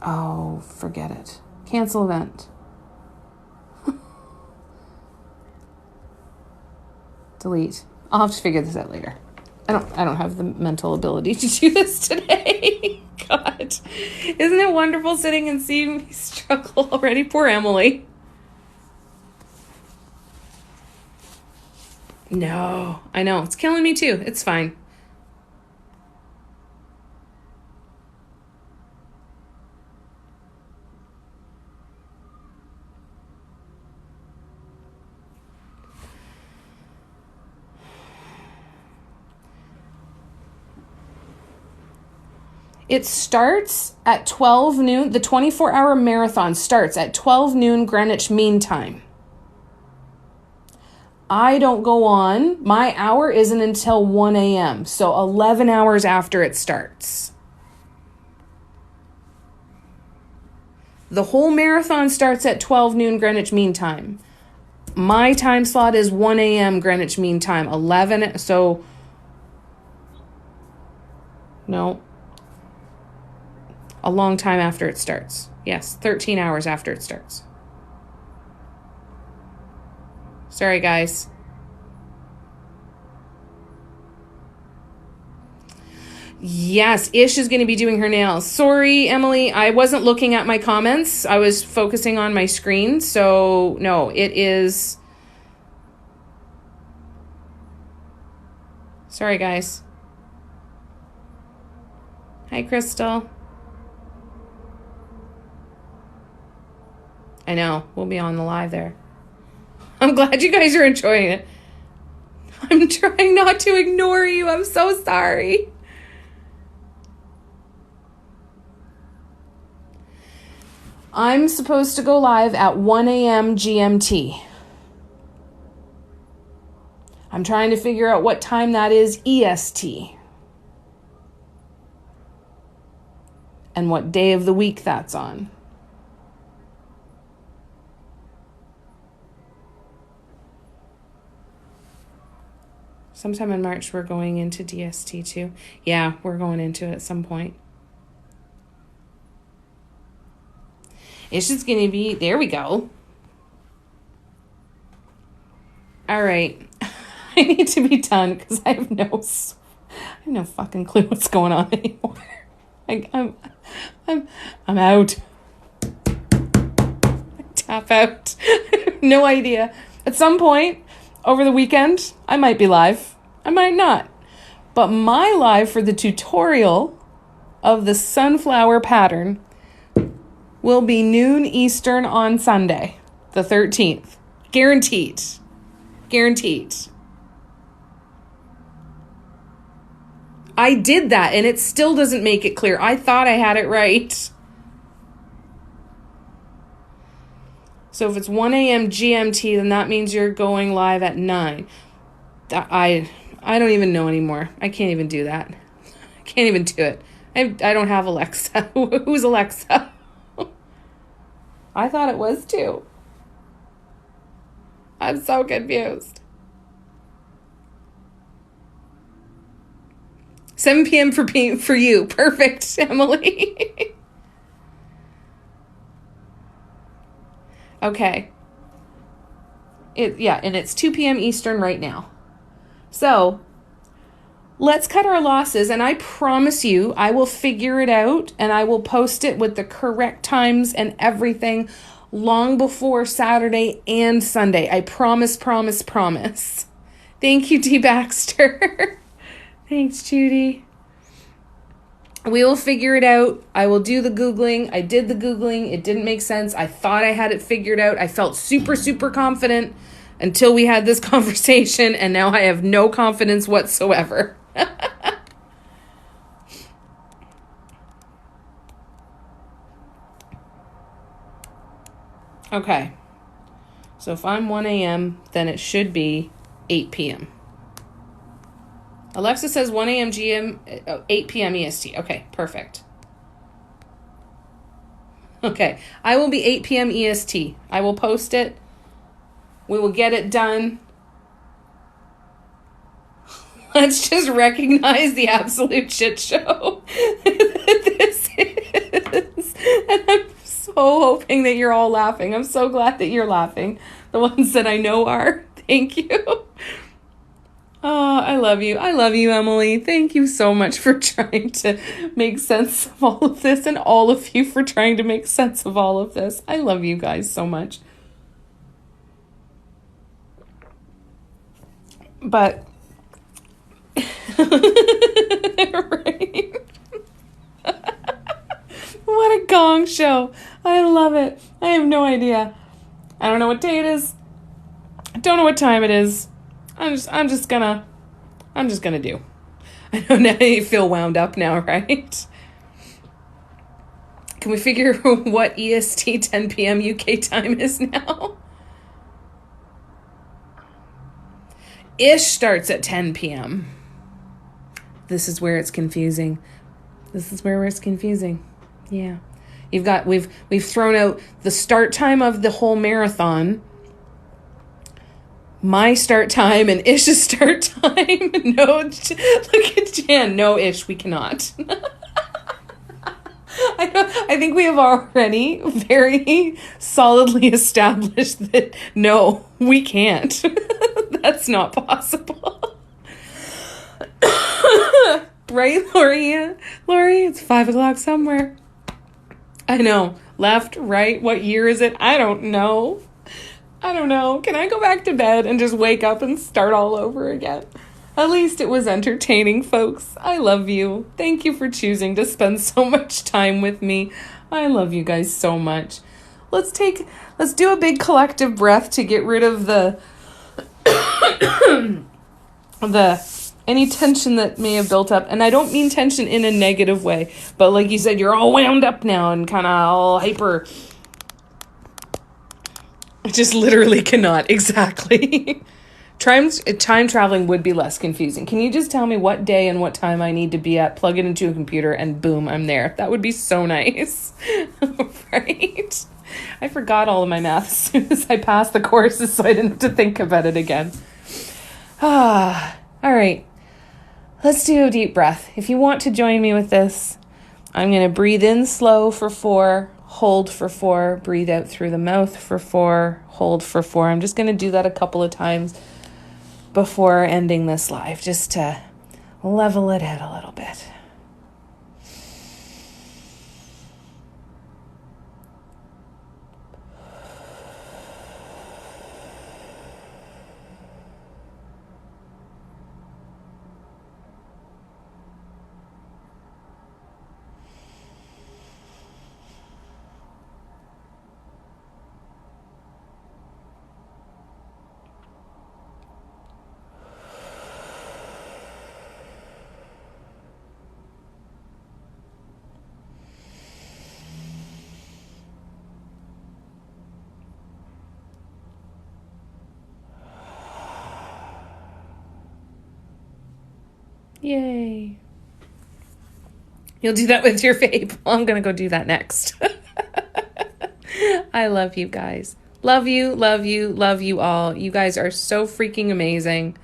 Oh, forget it. Cancel event. Delete. I'll have to figure this out later. I don't have the mental ability to do this today. God. Isn't it wonderful sitting and seeing me struggle already? Poor Emily. No, I know. It's killing me too. It's fine. It starts at 12 noon. The 24-hour marathon starts at 12 noon Greenwich Mean Time. I don't go on. My hour isn't until 1 a.m., so 11 hours after it starts. The whole marathon starts at 12 noon Greenwich Mean Time. My time slot is 1 a.m. Greenwich Mean Time. 11, so... No. A long time after it starts. Yes, 13 hours after it starts. Sorry, guys. Yes, Ish is going to be doing her nails. Sorry, Emily, I wasn't looking at my comments. I was focusing on my screen. So, no, it is... Sorry, guys. Hi, Crystal. I know, we'll be on the live there. I'm glad you guys are enjoying it. I'm trying not to ignore you. I'm so sorry. I'm supposed to go live at 1 a.m. GMT. I'm trying to figure out what time that is EST. And what day of the week that's on. Sometime in March, we're going into DST too. Yeah, we're going into it at some point. It's just going to be... There we go. All right. I need to be done because I have no fucking clue what's going on anymore. I'm out. I tap out. I have no idea. At some point over the weekend, I might be live. I might not. But my live for the tutorial of the sunflower pattern will be noon Eastern on Sunday, the 13th. Guaranteed. Guaranteed. I did that and it still doesn't make it clear. I thought I had it right. So if it's 1 a.m. GMT, then that means you're going live at 9. I don't even know anymore. I can't even do that. I can't even do it. I don't have Alexa. Who's Alexa? I thought it was too. I'm so confused. 7 p.m. for you. Perfect, Emily. Okay. And it's 2 p.m. Eastern right now. So, let's cut our losses, and I promise you, I will figure it out, and I will post it with the correct times and everything long before Saturday and Sunday. I promise, promise, promise. Thank you, D. Baxter. Thanks, Judy. We will figure it out. I will do the Googling. I did the Googling. It didn't make sense. I thought I had it figured out. I felt super, super confident until we had this conversation, and now I have no confidence whatsoever. Okay. So if I'm 1 a.m., then it should be 8 p.m. Alexa says 1 a.m. GM, 8 p.m. EST. Okay, perfect. Okay, I will be 8 p.m. EST. I will post it. We will get it done. Let's just recognize the absolute shit show this is. And I'm so hoping that you're all laughing. I'm so glad that you're laughing. The ones that I know are. Thank you. Oh, I love you. I love you, Emily. Thank you so much for trying to make sense of all of this, and all of you for trying to make sense of all of this. I love you guys so much. But, right? What a gong show. I love it. I have no idea. I don't know what day it is. I don't know what time it is. I'm just gonna do. I know now you feel wound up now, right? Can we figure what EST 10 p.m. UK time is now? Ish starts at 10 p.m. This is where it's confusing. Yeah. We've thrown out the start time of the whole marathon, my start time, and Ish's start time. No, look at Jan. No, Ish, we cannot. I think we have already very solidly established that no, we can't. That's not possible. Right, Lori? Lori, it's 5:00 somewhere. I know. Left, right, what year is it? I don't know. Can I go back to bed and just wake up and start all over again? At least it was entertaining, folks. I love you. Thank you for choosing to spend so much time with me. I love you guys so much. Let's do a big collective breath to get rid of the any tension that may have built up. And I don't mean tension in a negative way, but like you said, you're all wound up now and kind of all hyper. I just literally cannot. Exactly. Time traveling would be less confusing. Can you just tell me what day and what time I need to be at, plug it into a computer, and boom, I'm there? That would be so nice. Right? I forgot all of my math as soon as I passed the courses, so I didn't have to think about it again. All right. Let's do a deep breath. If you want to join me with this, I'm going to breathe in slow for 4, hold for 4, breathe out through the mouth for 4, hold for 4. I'm just going to do that a couple of times before ending this live, just to level it out a little bit. Yay. You'll do that with your vape. Well, I'm going to go do that next. I love you guys. Love you, love you, love you all. You guys are so freaking amazing.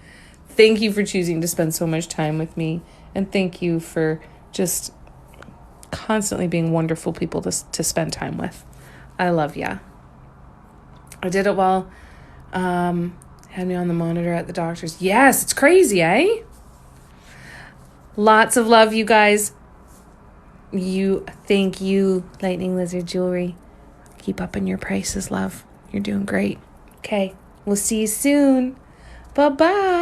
Thank you for choosing to spend so much time with me. And thank you for just constantly being wonderful people to spend time with. I love ya. I did it while had me on the monitor at the doctor's. Yes, it's crazy, eh? Lots of love, you guys. Thank you, Lightning Lizard Jewelry. Keep up in your prices, love. You're doing great. Okay, we'll see you soon. Bye-bye.